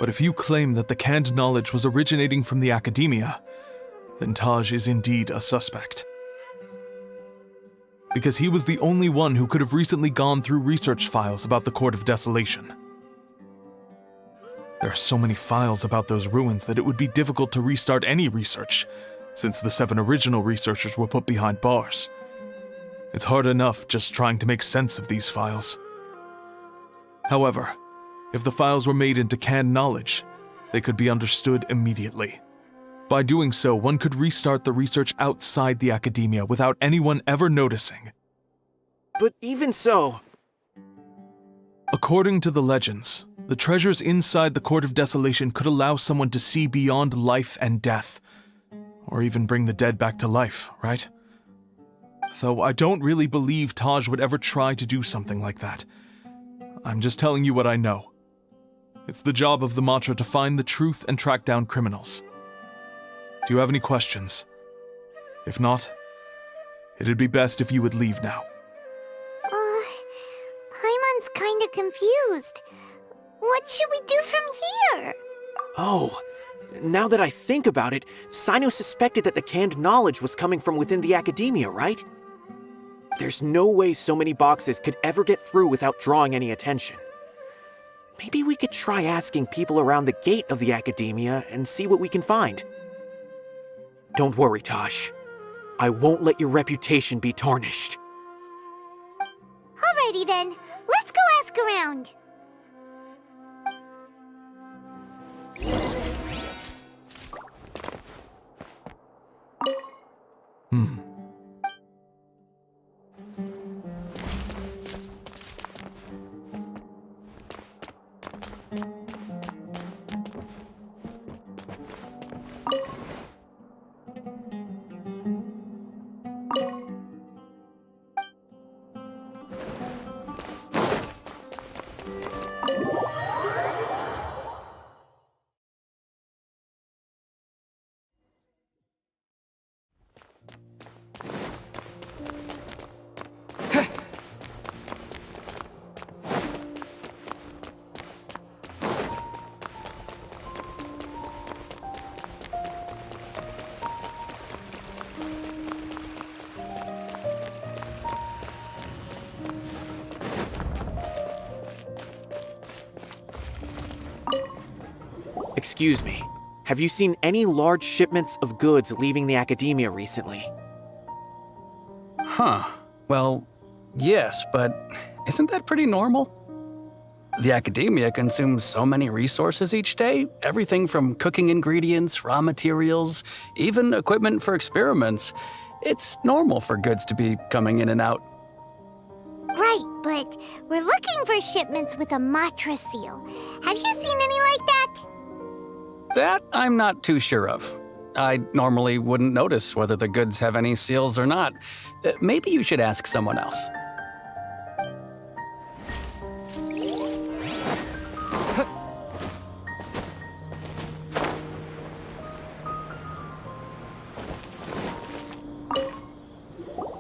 But if you claim that the canned knowledge was originating from the academia, then Taj is indeed a suspect. Because he was the only one who could have recently gone through research files about the Court of Desolation. There are so many files about those ruins that it would be difficult to restart any research, since the 7 original researchers were put behind bars. It's hard enough just trying to make sense of these files. However, if the files were made into canned knowledge, they could be understood immediately. By doing so, one could restart the research outside the academia without anyone ever noticing. But even so... According to the legends, the treasures inside the Court of Desolation could allow someone to see beyond life and death, or even bring the dead back to life, right? Though I don't really believe Taj would ever try to do something like that. I'm just telling you what I know. It's the job of the Matra to find the truth and track down criminals. Do you have any questions? If not, it'd be best if you would leave now. Paimon's kinda confused. What should we do from here? Oh, now that I think about it, Sino suspected that the canned knowledge was coming from within the academia, right? There's no way so many boxes could ever get through without drawing any attention. Maybe we could try asking people around the gate of the academia and see what we can find. Don't worry, Tosh. I won't let your reputation be tarnished. Alrighty then, let's go ask around. Excuse me, have you seen any large shipments of goods leaving the academia recently? Huh. Well, yes, but isn't that pretty normal? The academia consumes so many resources each day, everything from cooking ingredients, raw materials, even equipment for experiments. It's normal for goods to be coming in and out. Right, but we're looking for shipments with a Matra seal. Have you seen any like that? That I'm not too sure of. I normally wouldn't notice whether the goods have any seals or not. Maybe you should ask someone else.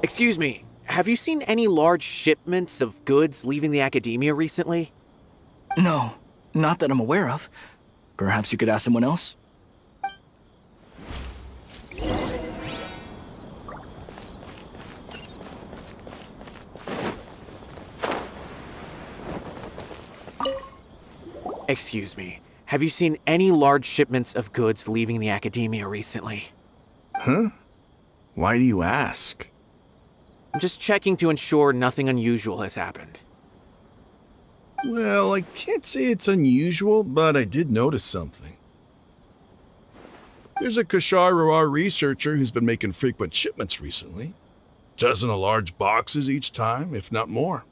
Excuse me, have you seen any large shipments of goods leaving the academia recently? No, not that I'm aware of. Perhaps you could ask someone else? Excuse me, have you seen any large shipments of goods leaving the academia recently? Huh? Why do you ask? I'm just checking to ensure nothing unusual has happened. Well, I can't say it's unusual, but I did notice something. There's a Kashar researcher who's been making frequent shipments recently. Dozen of large boxes each time, if not more.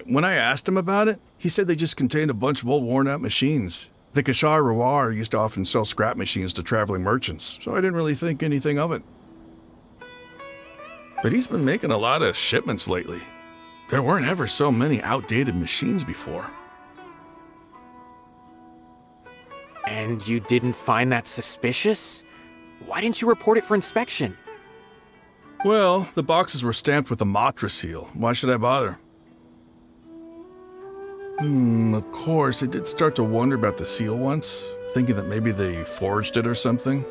When I asked him about it, he said they just contained a bunch of old worn-out machines. The Kashar used to often sell scrap machines to traveling merchants, so I didn't really think anything of it. But he's been making a lot of shipments lately. There weren't ever so many outdated machines before. And you didn't find that suspicious? Why didn't you report it for inspection? Well, the boxes were stamped with a Matra seal. Why should I bother? Of course, I did start to wonder about the seal once, thinking that maybe they forged it or something.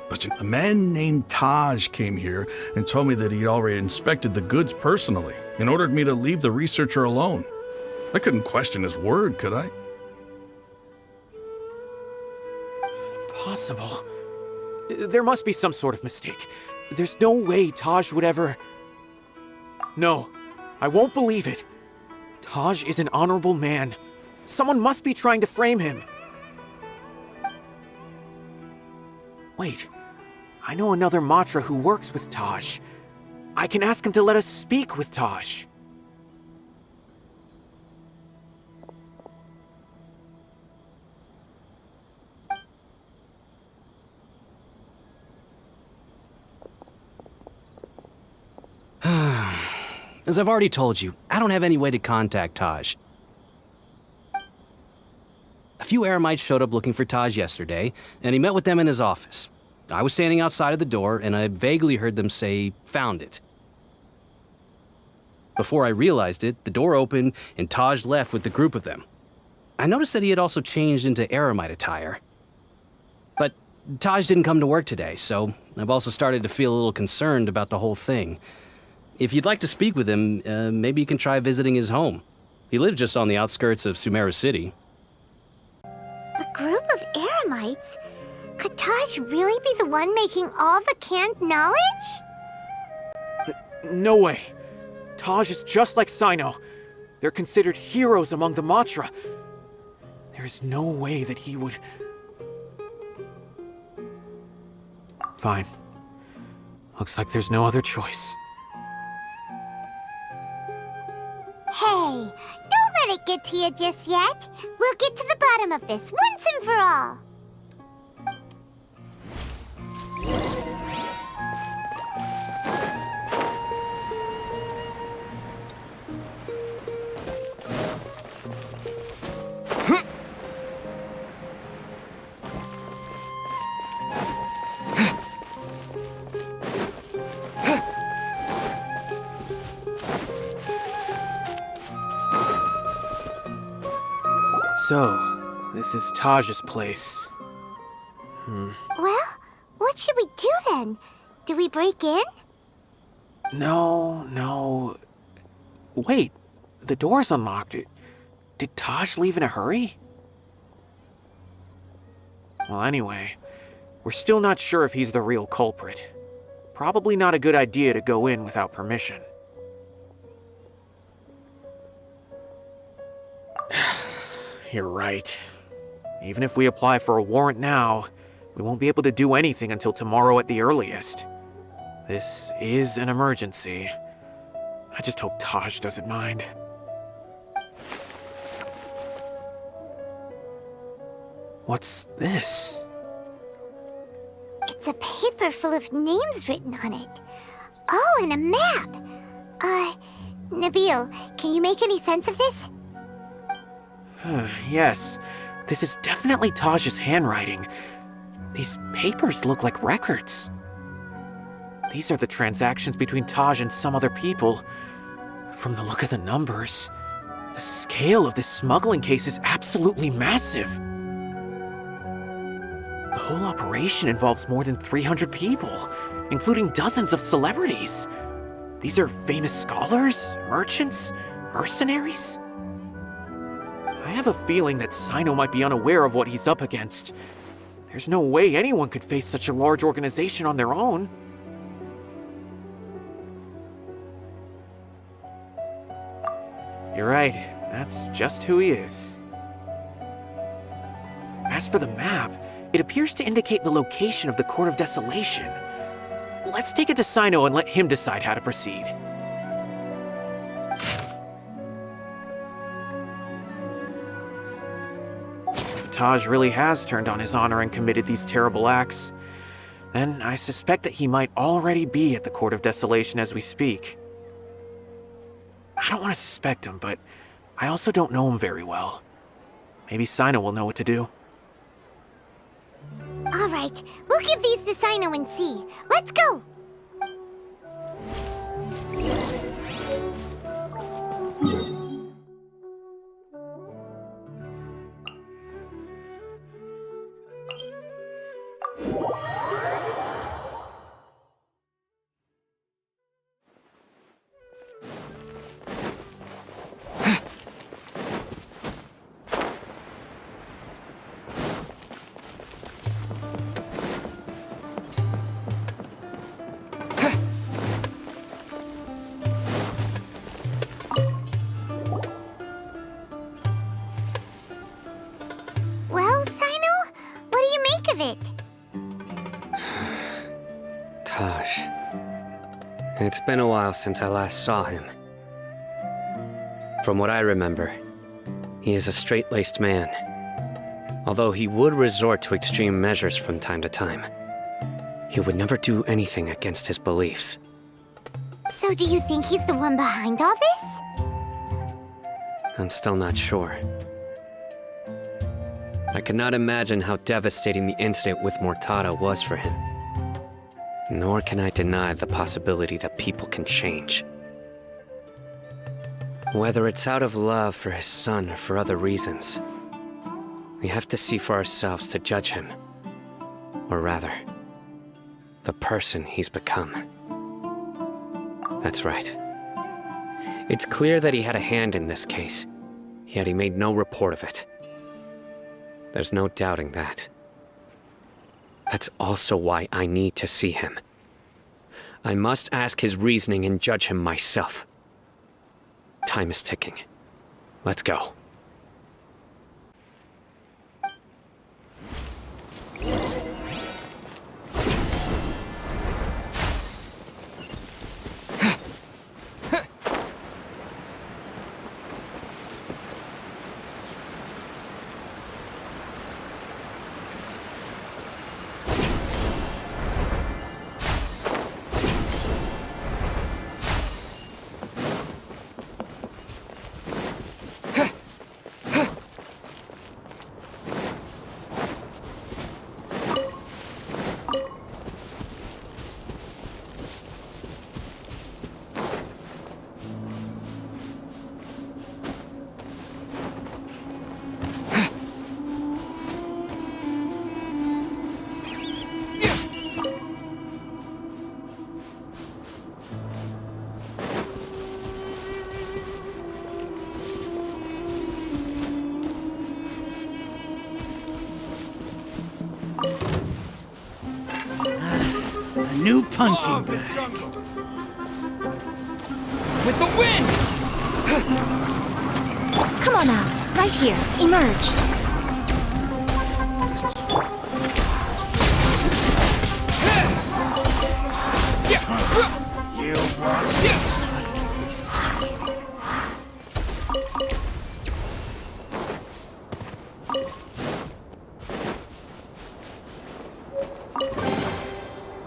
But a man named Taj came here and told me that he'd already inspected the goods personally and ordered me to leave the researcher alone. I couldn't question his word, could I? Impossible. There must be some sort of mistake. There's no way Taj would ever... No, I won't believe it. Taj is an honorable man. Someone must be trying to frame him. Wait, I know another Matra who works with Taj. I can ask him to let us speak with Taj. As I've already told you, I don't have any way to contact Taj. A few Eremites showed up looking for Taj yesterday, and he met with them in his office. I was standing outside of the door, and I vaguely heard them say, "Found it." Before I realized it, the door opened, and Taj left with the group of them. I noticed that he had also changed into Eremite attire. But Taj didn't come to work today, so I've also started to feel a little concerned about the whole thing. If you'd like to speak with him, maybe you can try visiting his home. He lives just on the outskirts of Sumeru City. A group of Eremites? Could Taj really be the one making all the canned knowledge? No way. Taj is just like Sino. They're considered heroes among the Matra. There is no way that he would... Fine. Looks like there's no other choice. Hey, don't let it get to you just yet. We'll get to the bottom of this once and for all. So, this is Taj's place. Well, what should we do then? Do we break in? No. Wait, the door's unlocked. Did Taj leave in a hurry? Well, anyway, we're still not sure if he's the real culprit. Probably not a good idea to go in without permission. You're right. Even if we apply for a warrant now, we won't be able to do anything until tomorrow at the earliest. This is an emergency. I just hope Taj doesn't mind. What's this? It's a paper full of names written on it. Oh, and a map. Nabil, can you make any sense of this? Yes, this is definitely Taj's handwriting. These papers look like records. These are the transactions between Taj and some other people. From the look of the numbers, the scale of this smuggling case is absolutely massive. The whole operation involves more than 300 people, including dozens of celebrities. These are famous scholars, merchants, mercenaries. I have a feeling that Sino might be unaware of what he's up against. There's no way anyone could face such a large organization on their own. You're right, that's just who he is. As for the map, it appears to indicate the location of the Court of Desolation. Let's take it to Sino and let him decide how to proceed. If Taj really has turned on his honor and committed these terrible acts, then I suspect that he might already be at the Court of Desolation as we speak. I don't want to suspect him, but I also don't know him very well. Maybe Sino will know what to do. All right, we'll give these to Sino and see. Let's go! Taj. It's been a while since I last saw him. From what I remember, he is a straight-laced man, although he would resort to extreme measures from time to time. He would never do anything against his beliefs. So do you think he's the one behind all this? I'm still not sure. I cannot imagine how devastating the incident with Mortada was for him. Nor can I deny the possibility that people can change. Whether it's out of love for his son or for other reasons, we have to see for ourselves to judge him. Or rather, the person he's become. That's right. It's clear that he had a hand in this case, yet he made no report of it. There's no doubting that. That's also why I need to see him. I must ask his reasoning and judge him myself. Time is ticking. Let's go. New punching bag. With the wind! Come on out. Right here. Emerge. You want this?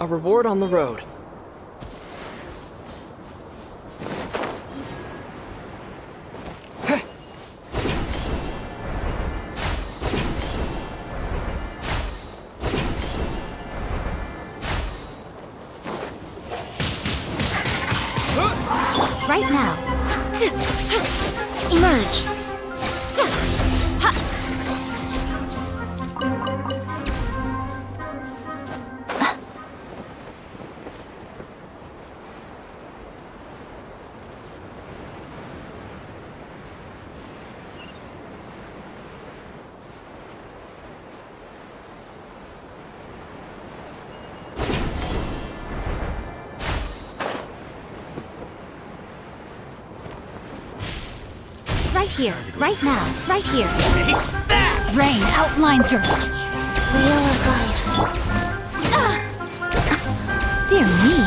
A reward on the road. Right now. Emerge. Right here, right now, right here. Rain outlines your... Wheel of life. Dear me.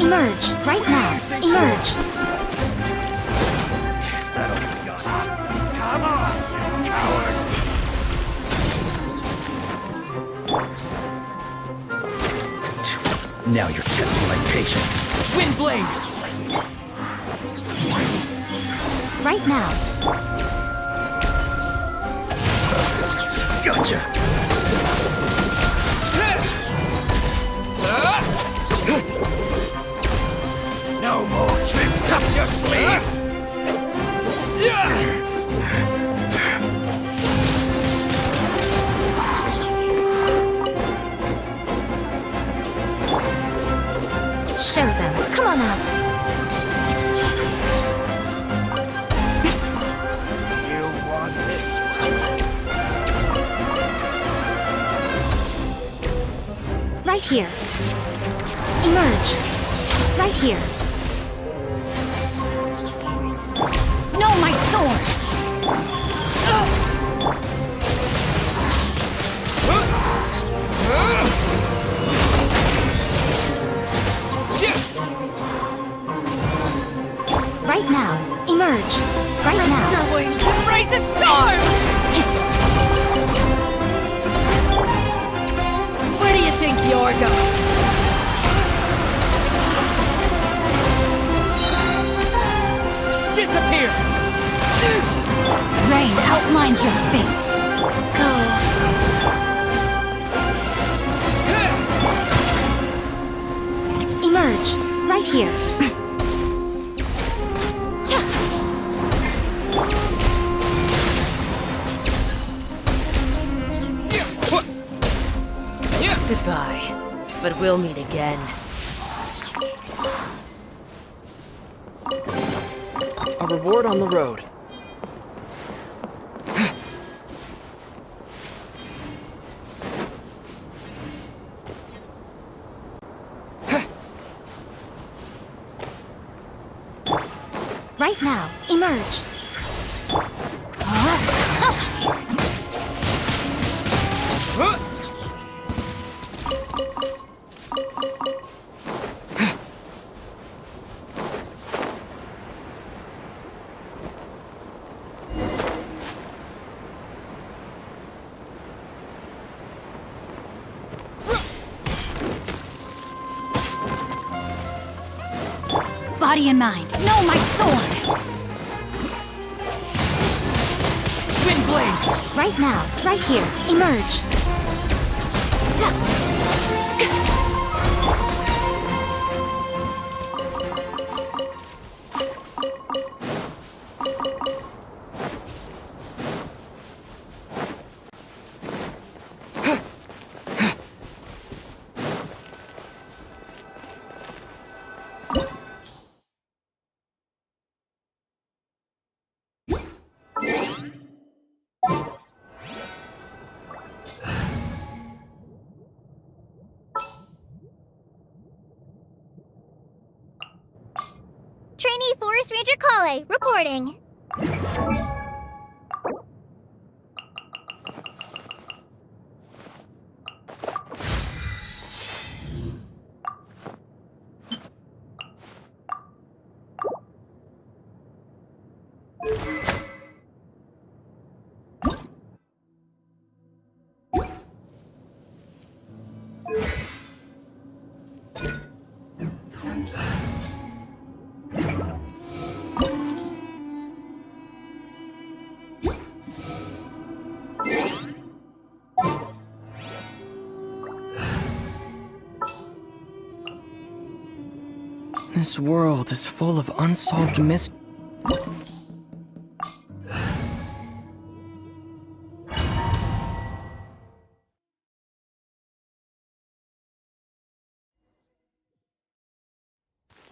Emerge, right now, emerge. Is that all we got? Come on, you coward! Now you're testing my patience. Windblade! Right now. Gotcha! No more tricks up your sleeve! Show them. Come on out. You want this one? Right here. Emerge. Right here. No, my sword! Right now, emerge. Right now. Your wings embrace a storm! Where do you think you're going? Disappear! Rain outlines your fate. Go. Emerge. Right here. Goodbye, but we'll meet again. A reward on the road. Right now, emerge. Body and mind. No, my sword! Windblade! Right now, right here. Emerge. Trainee Forest Ranger Kale, reporting. This world is full of unsolved mysteries.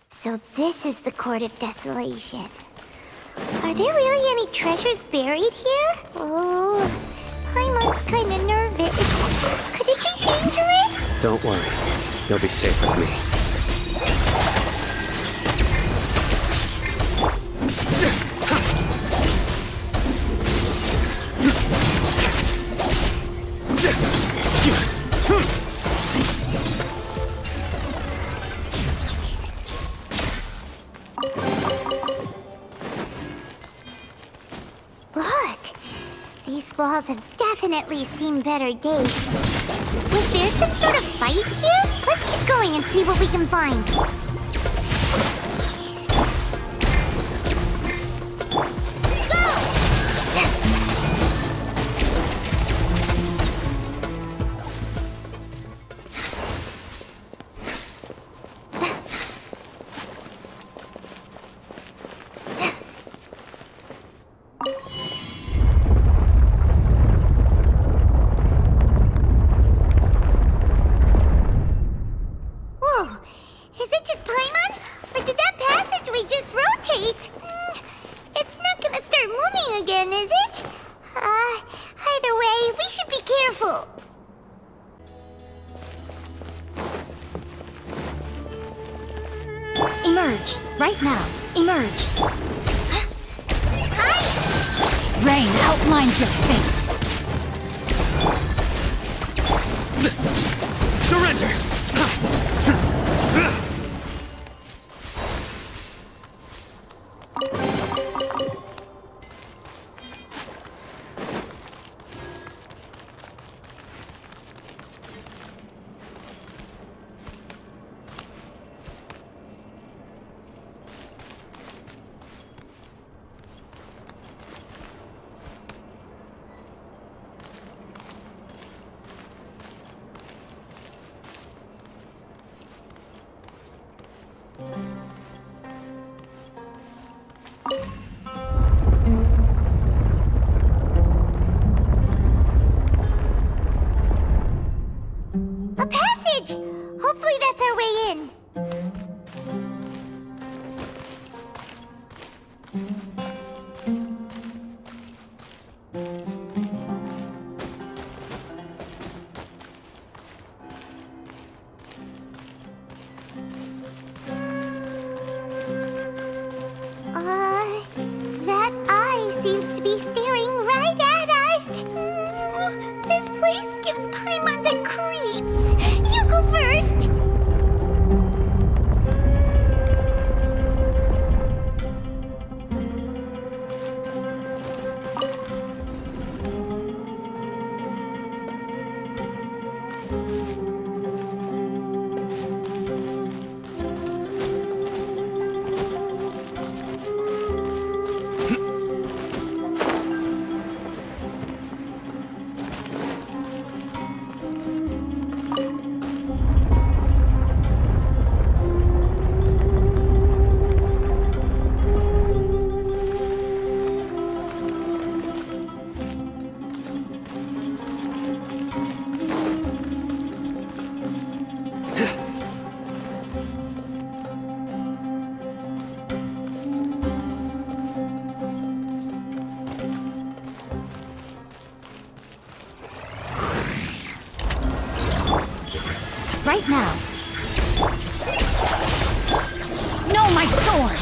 So this is the Court of Desolation. Are there really any treasures buried here? Oh, Paimon's kinda nervous. Could it be dangerous? Don't worry. You'll be safe with me. Look! These walls have definitely seen better days. Was there some sort of fight here? Let's keep going and see what we can find. Whoa! Is it just Paimon? Or did that passageway just rotate? It's not gonna start moving again, is it? Either way, we should be careful. Emerge. Right now. Emerge. Hi! Rain outlines your fate. Surrender! A passage! Hopefully that's our way in. That eye seems to be staring right at us. This place gives Paimon the creeps. You go first. Right now. No, my sword!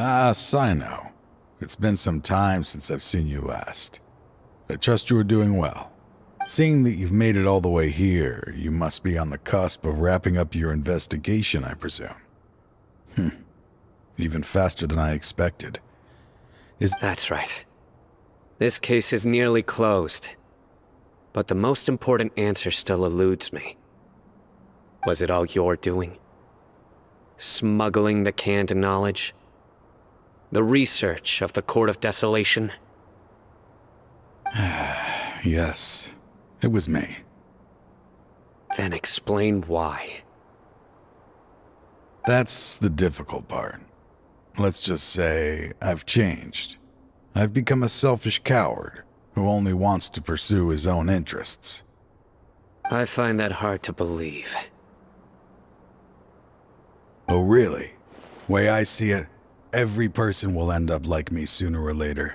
Ah, Sino. It's been some time since I've seen you last. I trust you are doing well. Seeing that you've made it all the way here, you must be on the cusp of wrapping up your investigation, I presume. Even faster than I expected. That's right. This case is nearly closed. But the most important answer still eludes me. Was it all your doing? Smuggling the canned knowledge? The research of the Court of Desolation? Yes, it was me. Then explain why. That's the difficult part. Let's just say I've changed. I've become a selfish coward who only wants to pursue his own interests. I find that hard to believe. Oh, really? Way I see it, every person will end up like me sooner or later.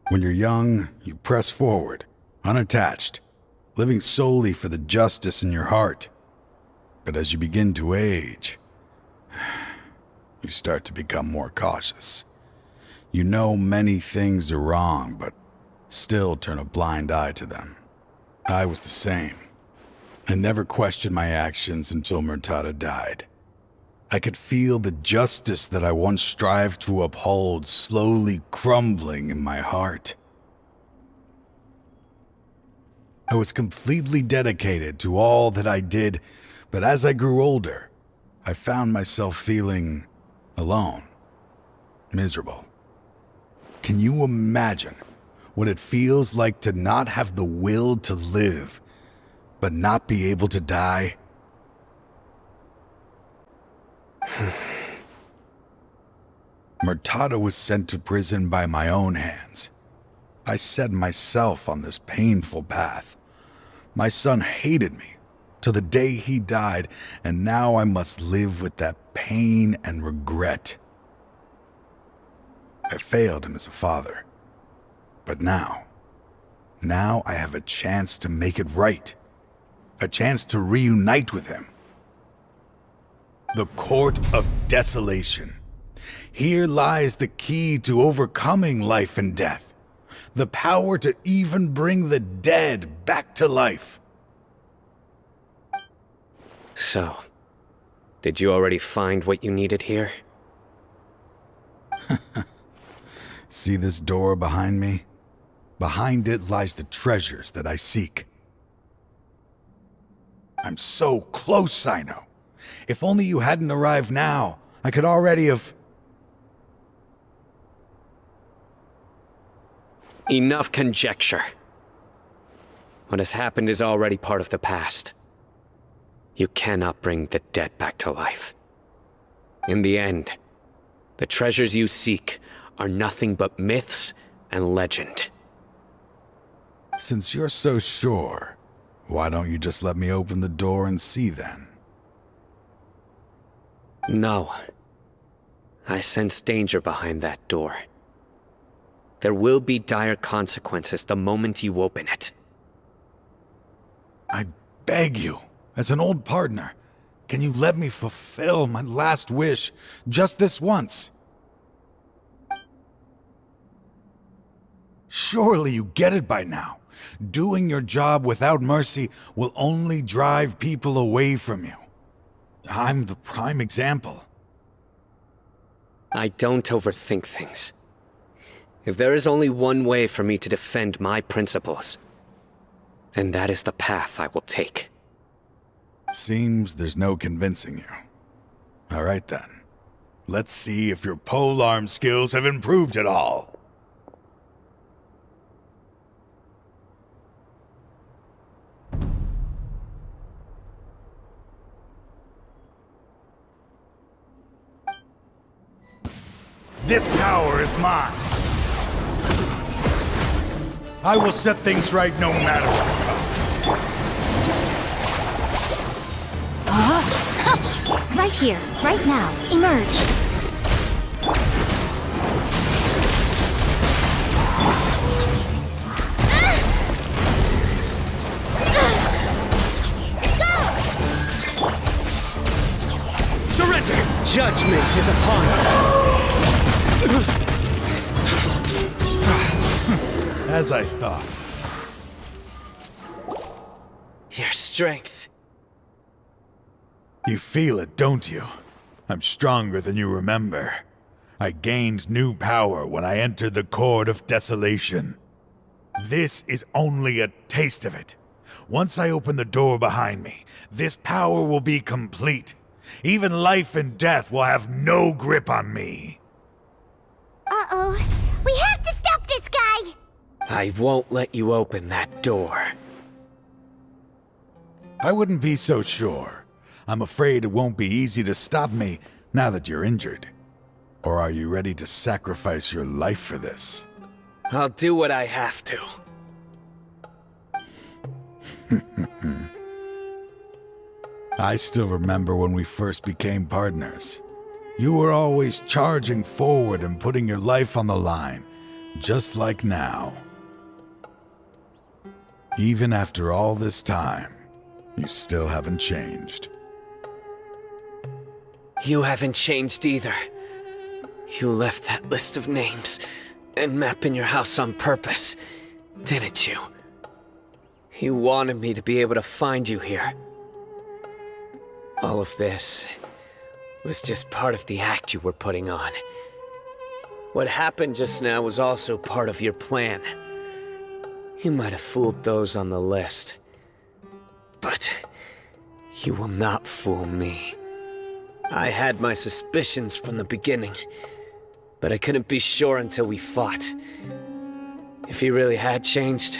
When you're young, you press forward, unattached, living solely for the justice in your heart. But as you begin to age, you start to become more cautious. You know many things are wrong, but still turn a blind eye to them. I was the same. I never questioned my actions until Murtada died. I could feel the justice that I once strived to uphold slowly crumbling in my heart. I was completely dedicated to all that I did, but as I grew older, I found myself feeling alone, miserable. Can you imagine what it feels like to not have the will to live, but not be able to die? Murtada was sent to prison by my own hands. I set myself on this painful path. My son hated me till the day he died, and now I must live with that pain and regret. I failed him as a father. But now I have a chance to make it right. A chance to reunite with him. The Court of Desolation. Here lies the key to overcoming life and death. The power to even bring the dead back to life. So, did you already find what you needed here? See this door behind me? Behind it lies the treasures that I seek. I'm so close, Sino. If only you hadn't arrived now, I could already have... Enough conjecture. What has happened is already part of the past. You cannot bring the dead back to life. In the end, the treasures you seek are nothing but myths and legend. Since you're so sure, why don't you just let me open the door and see then? No. I sense danger behind that door. There will be dire consequences the moment you open it. I beg you, as an old partner, can you let me fulfill my last wish just this once? Surely you get it by now. Doing your job without mercy will only drive people away from you. I'm the prime example. I don't overthink things. If there is only one way for me to defend my principles, then that is the path I will take. Seems there's no convincing you. All right then. Let's see if your polearm skills have improved at all. This power is mine. I will set things right no matter what. Right here, right now. Emerge. Surrender! Judgment is upon us! As I thought. Your strength. You feel it, don't you? I'm stronger than you remember. I gained new power when I entered the Court of Desolation. This is only a taste of it. Once I open the door behind me, this power will be complete. Even life and death will have no grip on me. Uh-oh. We have to stop this guy! I won't let you open that door. I wouldn't be so sure. I'm afraid it won't be easy to stop me now that you're injured. Or are you ready to sacrifice your life for this? I'll do what I have to. I still remember when we first became partners. You were always charging forward and putting your life on the line, just like now. Even after all this time, you still haven't changed. You haven't changed either. You left that list of names and map in your house on purpose, didn't you? You wanted me to be able to find you here. All of this was just part of the act you were putting on. What happened just now was also part of your plan. You might have fooled those on the list, but you will not fool me. I had my suspicions from the beginning, but I couldn't be sure until we fought. If he really had changed,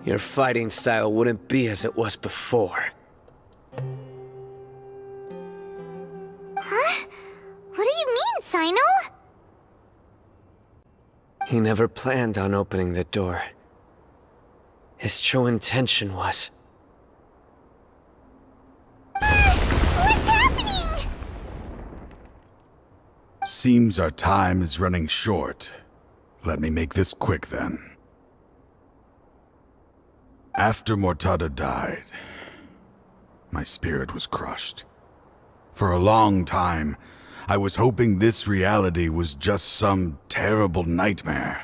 your fighting style wouldn't be as it was before. Huh? What do you mean, Sino? He never planned on opening the door. His true intention was... What's happening? Seems our time is running short. Let me make this quick then. After Mortada died, my spirit was crushed. For a long time, I was hoping this reality was just some terrible nightmare.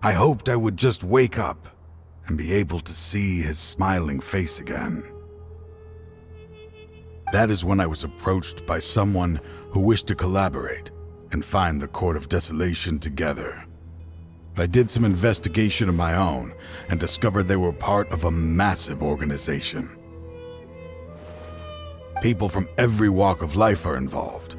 I hoped I would just wake up and be able to see his smiling face again. That is when I was approached by someone who wished to collaborate and find the Court of Desolation together. I did some investigation of my own and discovered they were part of a massive organization. People from every walk of life are involved.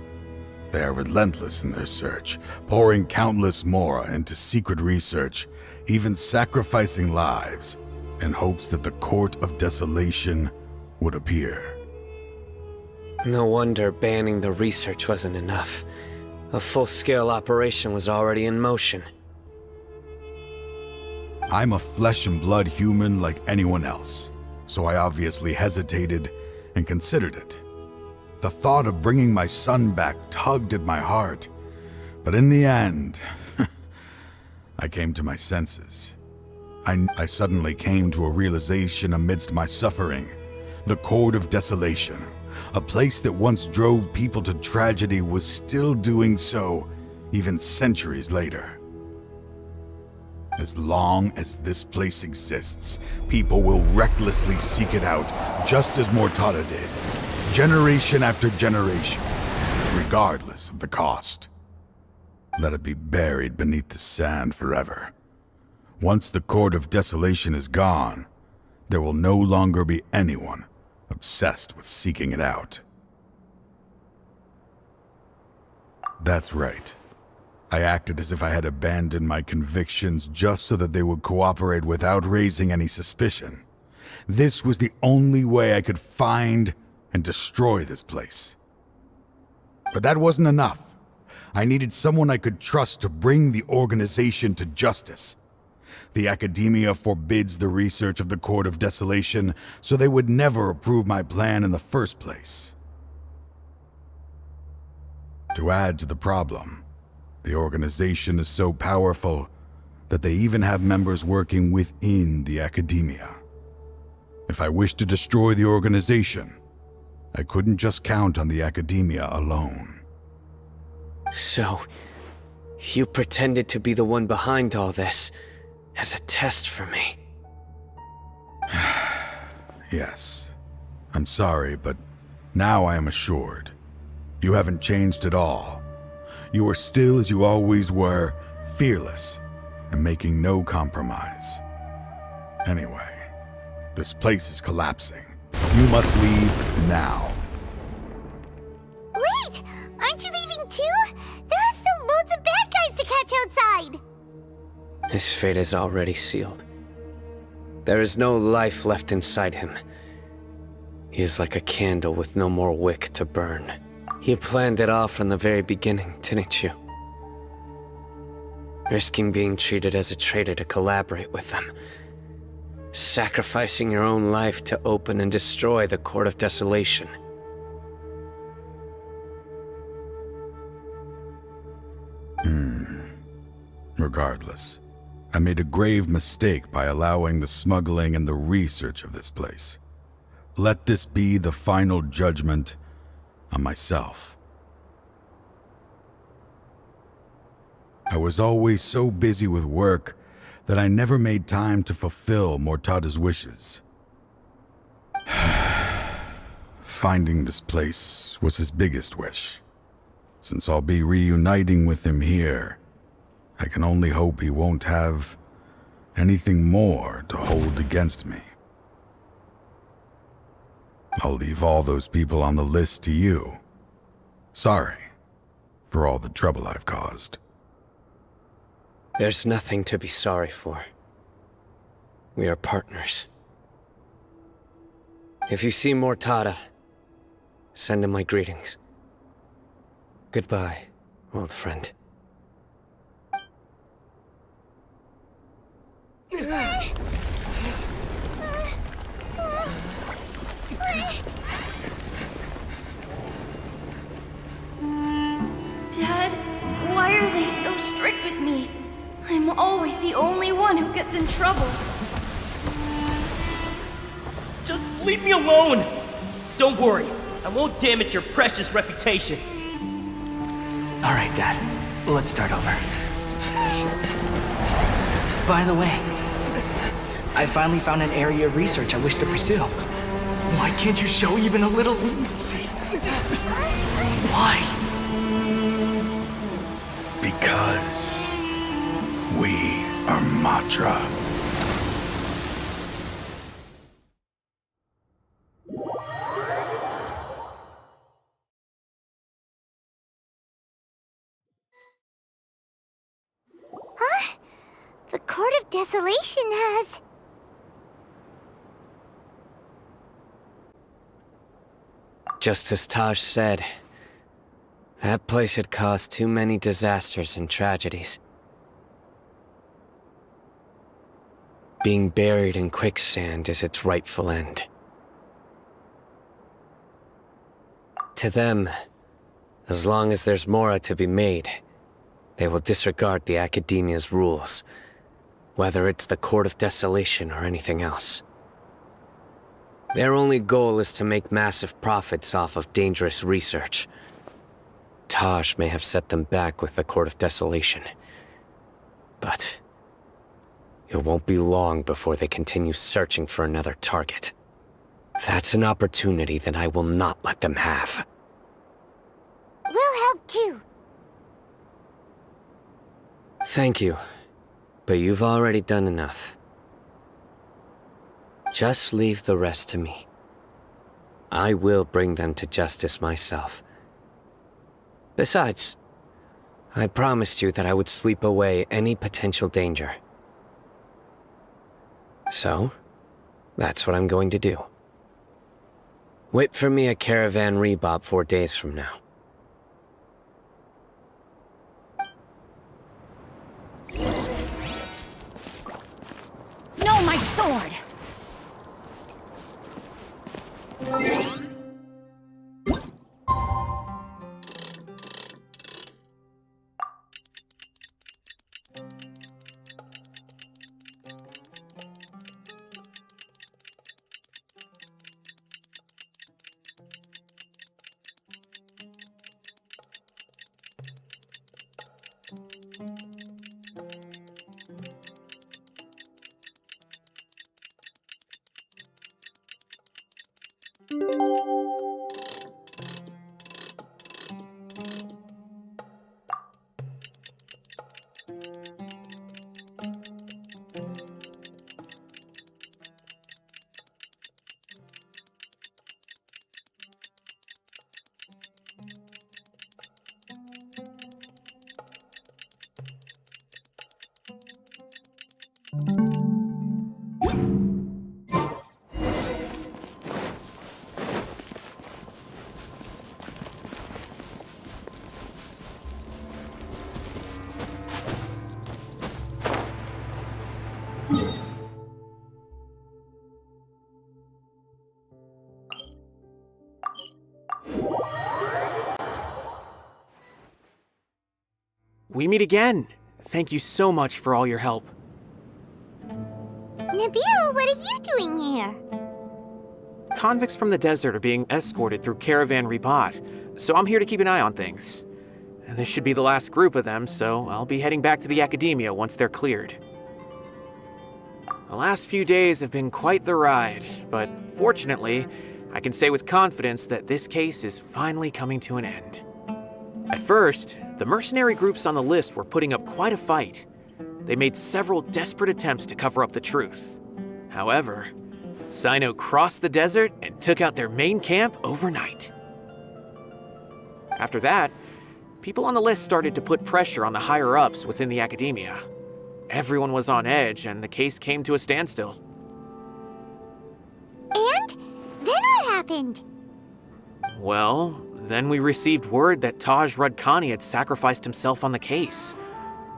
They are relentless in their search, pouring countless mora into secret research, even sacrificing lives in hopes that the Court of Desolation would appear. No wonder banning the research wasn't enough. A full-scale operation was already in motion. I'm a flesh and blood human like anyone else, so I obviously hesitated and considered it. The thought of bringing my son back tugged at my heart, but in the end, I came to my senses. I suddenly came to a realization amidst my suffering. The Court of Desolation, a place that once drove people to tragedy, was still doing so, even centuries later. As long as this place exists, people will recklessly seek it out, just as Mortada did, generation after generation, regardless of the cost. Let it be buried beneath the sand forever. Once the Court of Desolation is gone, there will no longer be anyone obsessed with seeking it out. That's right. I acted as if I had abandoned my convictions just so that they would cooperate without raising any suspicion. This was the only way I could find and destroy this place. But that wasn't enough. I needed someone I could trust to bring the organization to justice. The Academia forbids the research of the Court of Desolation, so they would never approve my plan in the first place. To add to the problem, the organization is so powerful that they even have members working within the Academia. If I wished to destroy the organization, I couldn't just count on the Academia alone. So, you pretended to be the one behind all this, as a test for me. Yes. I'm sorry, but now I am assured. You haven't changed at all. You are still as you always were, fearless, and making no compromise. Anyway, this place is collapsing. You must leave now. Wait! Aren't you leaving too? There are still loads of bad guys to catch outside! His fate is already sealed. There is no life left inside him. He is like a candle with no more wick to burn. You planned it all from the very beginning, didn't you? Risking being treated as a traitor to collaborate with them. Sacrificing your own life to open and destroy the Court of Desolation. Regardless, I made a grave mistake by allowing the smuggling and the research of this place. Let this be the final judgment on myself. I was always so busy with work that I never made time to fulfill Mortada's wishes. Finding this place was his biggest wish. Since I'll be reuniting with him here, I can only hope he won't have anything more to hold against me. I'll leave all those people on the list to you. Sorry for all the trouble I've caused. There's nothing to be sorry for. We are partners. If you see Mortada, send him my greetings. Goodbye, old friend. Dad, why are they so strict with me? I'm always the only one who gets in trouble. Just leave me alone! Don't worry, I won't damage your precious reputation. All right, Dad. Let's start over. By the way, I finally found an area of research I wish to pursue. Why can't you show even a little leniency? Why? Because we are Matra. Huh? The Court of Desolation has... Just as Taj said, that place had caused too many disasters and tragedies. Being buried in quicksand is its rightful end. To them, as long as there's Mora to be made, they will disregard the Academia's rules, whether it's the Court of Desolation or anything else. Their only goal is to make massive profits off of dangerous research. Taj may have set them back with the Court of Desolation, but it won't be long before they continue searching for another target. That's an opportunity that I will not let them have. We'll help too. Thank you, but you've already done enough. Just leave the rest to me. I will bring them to justice myself. Besides, I promised you that I would sweep away any potential danger. So, that's what I'm going to do. Wait for me at Caravan Rebop 4 days from now. No, my sword! We meet again. Thank you so much for all your help. Nabil, what are you doing here? Convicts from the desert are being escorted through Caravan Rebop, so I'm here to keep an eye on things. This should be the last group of them, so I'll be heading back to the Academia once they're cleared. The last few days have been quite the ride, but fortunately, I can say with confidence that this case is finally coming to an end. At first, the mercenary groups on the list were putting up quite a fight. They made several desperate attempts to cover up the truth. However, Sino crossed the desert and took out their main camp overnight. After that, people on the list started to put pressure on the higher-ups within the Academia. everyone was on edge and the case came to a standstill. And? Then what happened? Well, then we received word that Taj Rudkani had sacrificed himself on the case.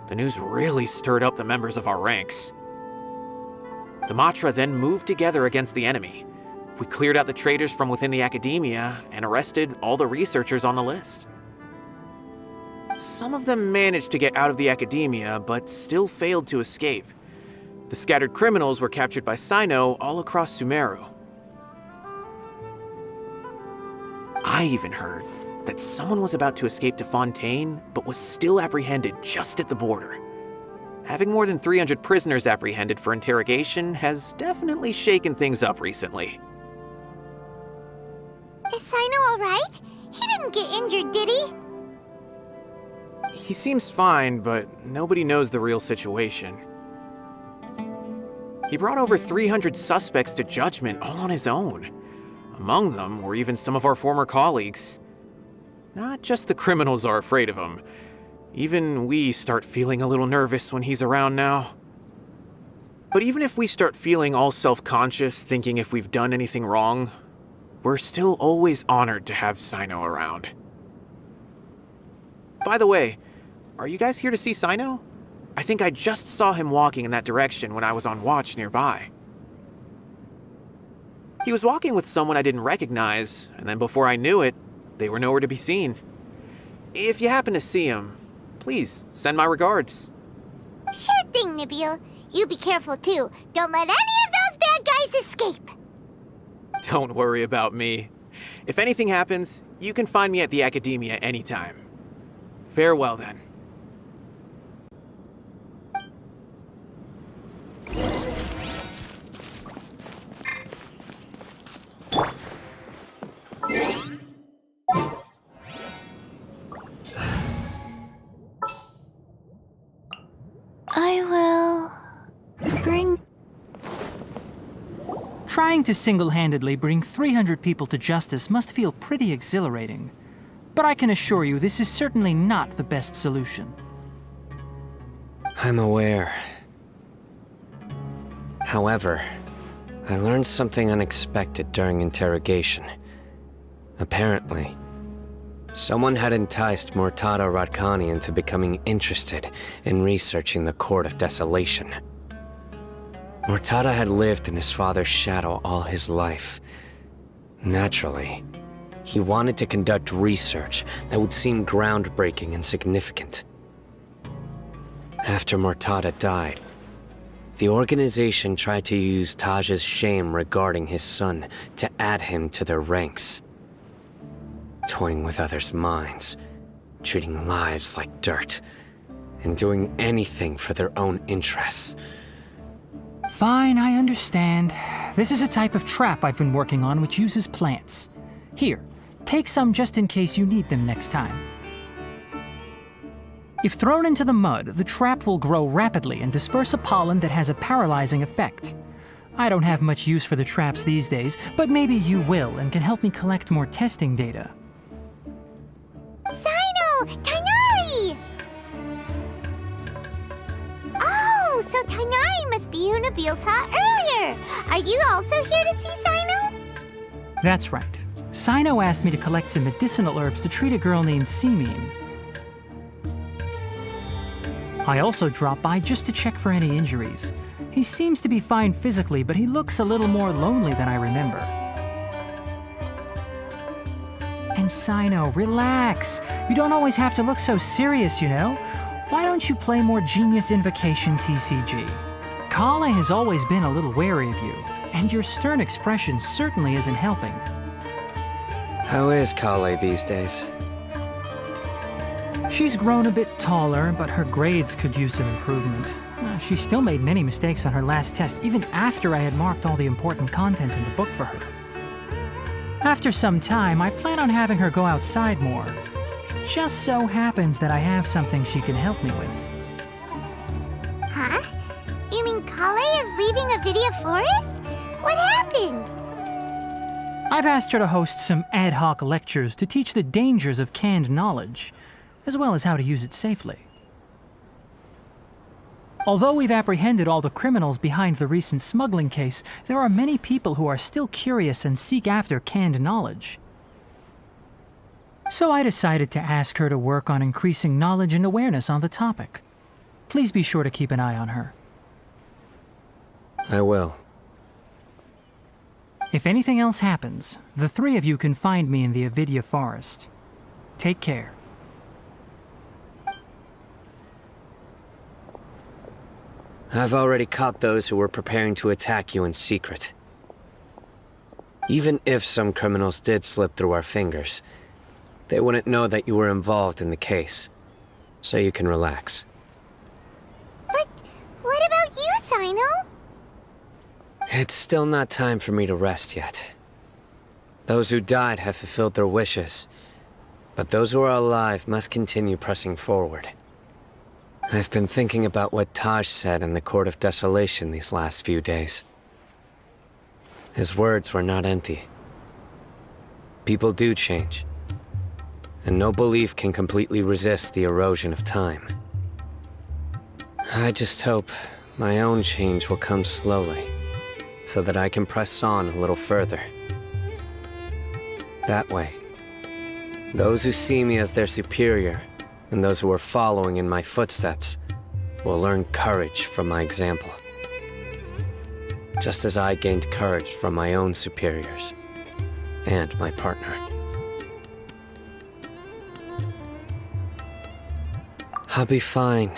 The news really stirred up the members of our ranks. The Matra then moved together against the enemy. We cleared out the traitors from within the academia and arrested all the researchers on the list. Some of them managed to get out of the academia, but still failed to escape. The scattered criminals were captured by Sino all across Sumeru. I even heard that someone was about to escape to Fontaine, but was still apprehended just at the border. Having more than 300 prisoners apprehended for interrogation has definitely shaken things up recently. Is Sino alright? He didn't get injured, did he? He seems fine, but nobody knows the real situation. He brought over 300 suspects to judgment all on his own. Among them were even some of our former colleagues. Not just the criminals are afraid of him. Even we start feeling a little nervous when he's around now. But even if we start feeling all self-conscious, thinking if we've done anything wrong, we're still always honored to have Sino around. By the way, are you guys here to see Sino? I think I just saw him walking in that direction when I was on watch nearby. He was walking with someone I didn't recognize, and then before I knew it, they were nowhere to be seen. If you happen to see him, please send my regards. Sure thing, Nibiel. You be careful too. Don't let any of those bad guys escape. Don't worry about me. If anything happens, you can find me at the Academia anytime. Farewell then. I will bring... Trying to single-handedly bring 300 people to justice must feel pretty exhilarating. But I can assure you this is certainly not the best solution. I'm aware. However, I learned something unexpected during interrogation. Apparently, someone had enticed Murtada Rudkani into becoming interested in researching the Court of Desolation. Murtada had lived in his father's shadow all his life. Naturally, he wanted to conduct research that would seem groundbreaking and significant. After Murtada died, the organization tried to use Taj's shame regarding his son to add him to their ranks. Toying with others' minds, treating lives like dirt, and doing anything for their own interests. Fine, I understand. This is a type of trap I've been working on which uses plants. Here, take some just in case you need them next time. If thrown into the mud, the trap will grow rapidly and disperse a pollen that has a paralyzing effect. I don't have much use for the traps these days, but maybe you will and can help me collect more testing data. Sino! Tainari! Oh, so Tainari must be who Nabil saw earlier. Are you also here to see Sino? That's right. Sino asked me to collect some medicinal herbs to treat a girl named Simin. I also dropped by just to check for any injuries. He seems to be fine physically, but he looks a little more lonely than I remember. And Sino, relax. You don't always have to look so serious, you know? Why don't you play more Genius Invocation TCG? Kale has always been a little wary of you, and your stern expression certainly isn't helping. How is Kale these days? She's grown a bit taller, but her grades could use some improvement. She still made many mistakes on her last test, even after I had marked all the important content in the book for her. After some time, I plan on having her go outside more. It just so happens that I have something she can help me with. Huh? You mean Kale is leaving Avidia Forest? What happened? I've asked her to host some ad hoc lectures to teach the dangers of canned knowledge, as well as how to use it safely. Although we've apprehended all the criminals behind the recent smuggling case, there are many people who are still curious and seek after canned knowledge. So I decided to ask her to work on increasing knowledge and awareness on the topic. Please be sure to keep an eye on her. I will. If anything else happens, the three of you can find me in the Avidya forest. Take care. I've already caught those who were preparing to attack you in secret. Even if some criminals did slip through our fingers, they wouldn't know that you were involved in the case, so you can relax. But what about you, Sino? It's still not time for me to rest yet. Those who died have fulfilled their wishes, but those who are alive must continue pressing forward. I've been thinking about what Taj said in the Court of Desolation these last few days. His words were not empty. People do change, and no belief can completely resist the erosion of time. I just hope my own change will come slowly, so that I can press on a little further. That way, those who see me as their superior, and those who are following in my footsteps, will learn courage from my example. Just as I gained courage from my own superiors, and my partner. I'll be fine.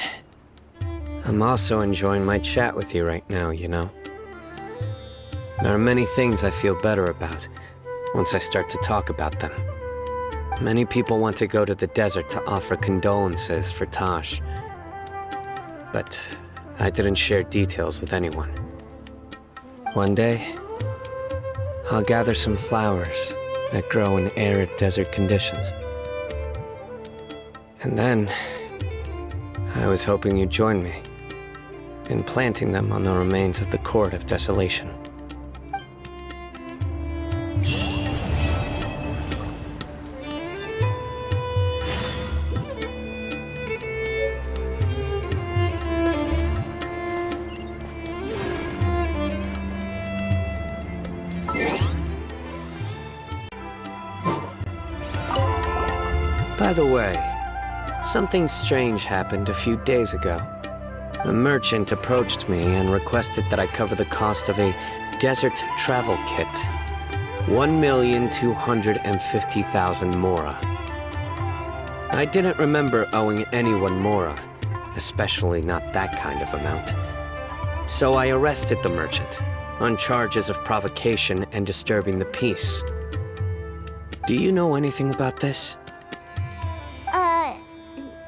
I'm also enjoying my chat with you right now, you know? There are many things I feel better about once I start to talk about them. Many people want to go to the desert to offer condolences for Taj. But I didn't share details with anyone. One day, I'll gather some flowers that grow in arid desert conditions. And then, I was hoping you'd join me in planting them on the remains of the Court of Desolation. By the way, something strange happened a few days ago. A merchant approached me and requested that I cover the cost of a desert travel kit. 1,250,000 mora. I didn't remember owing anyone mora, especially not that kind of amount. So I arrested the merchant on charges of provocation and disturbing the peace. Do you know anything about this?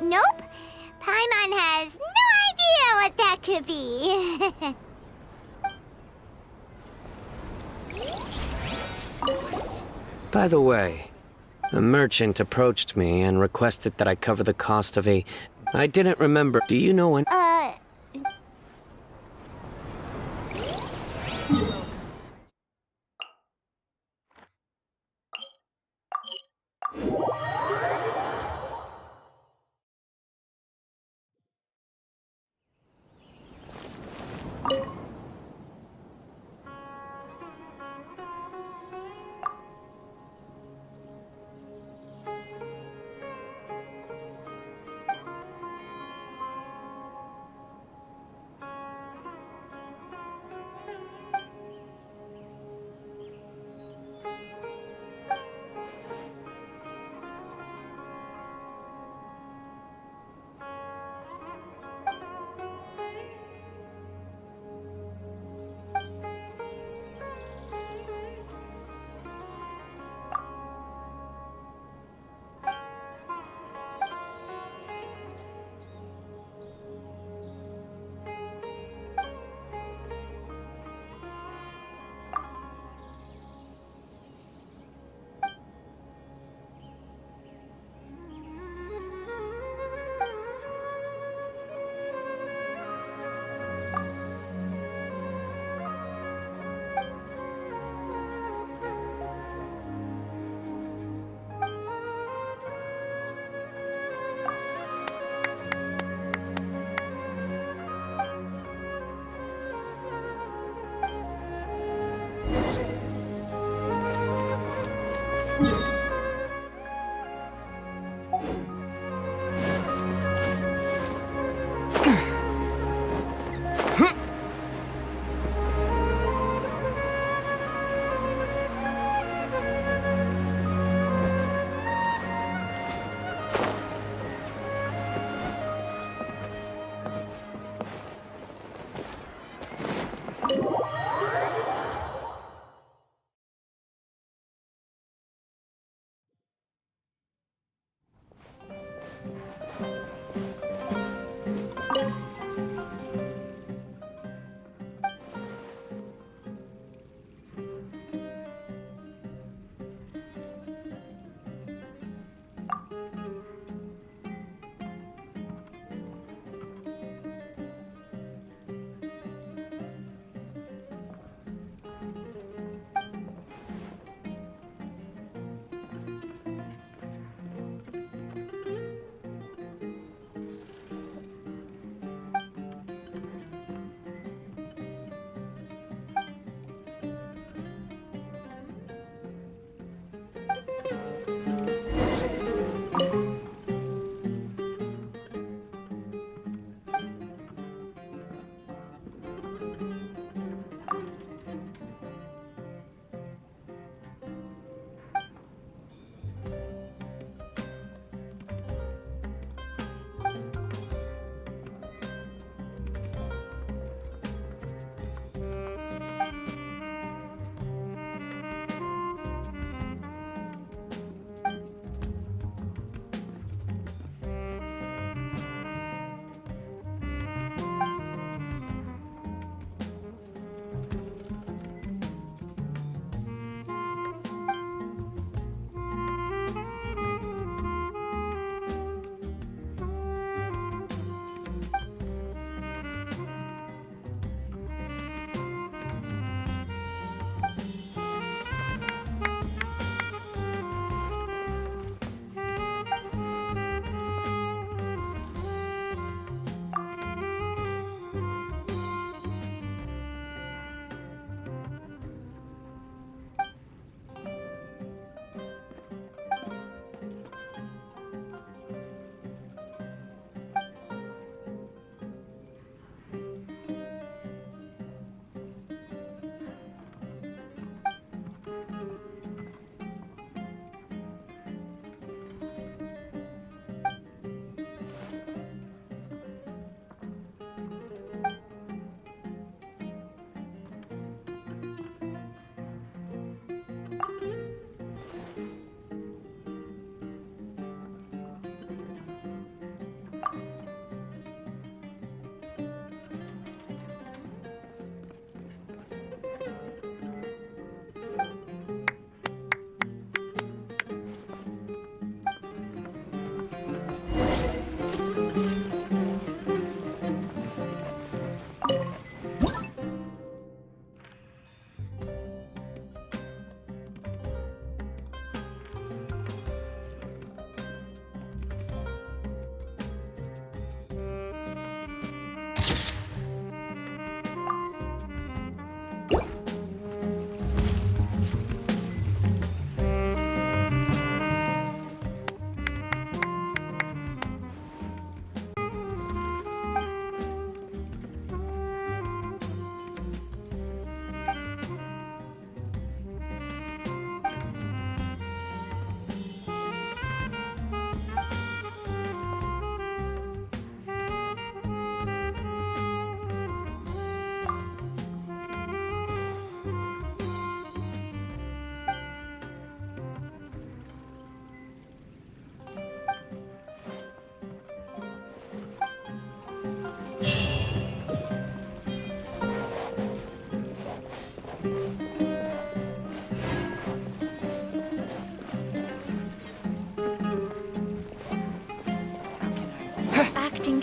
Nope. Paimon has no idea what that could be. By the way, a merchant approached me and requested that I cover the cost of a... I didn't remember. Do you know when...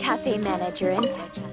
cafe manager in town.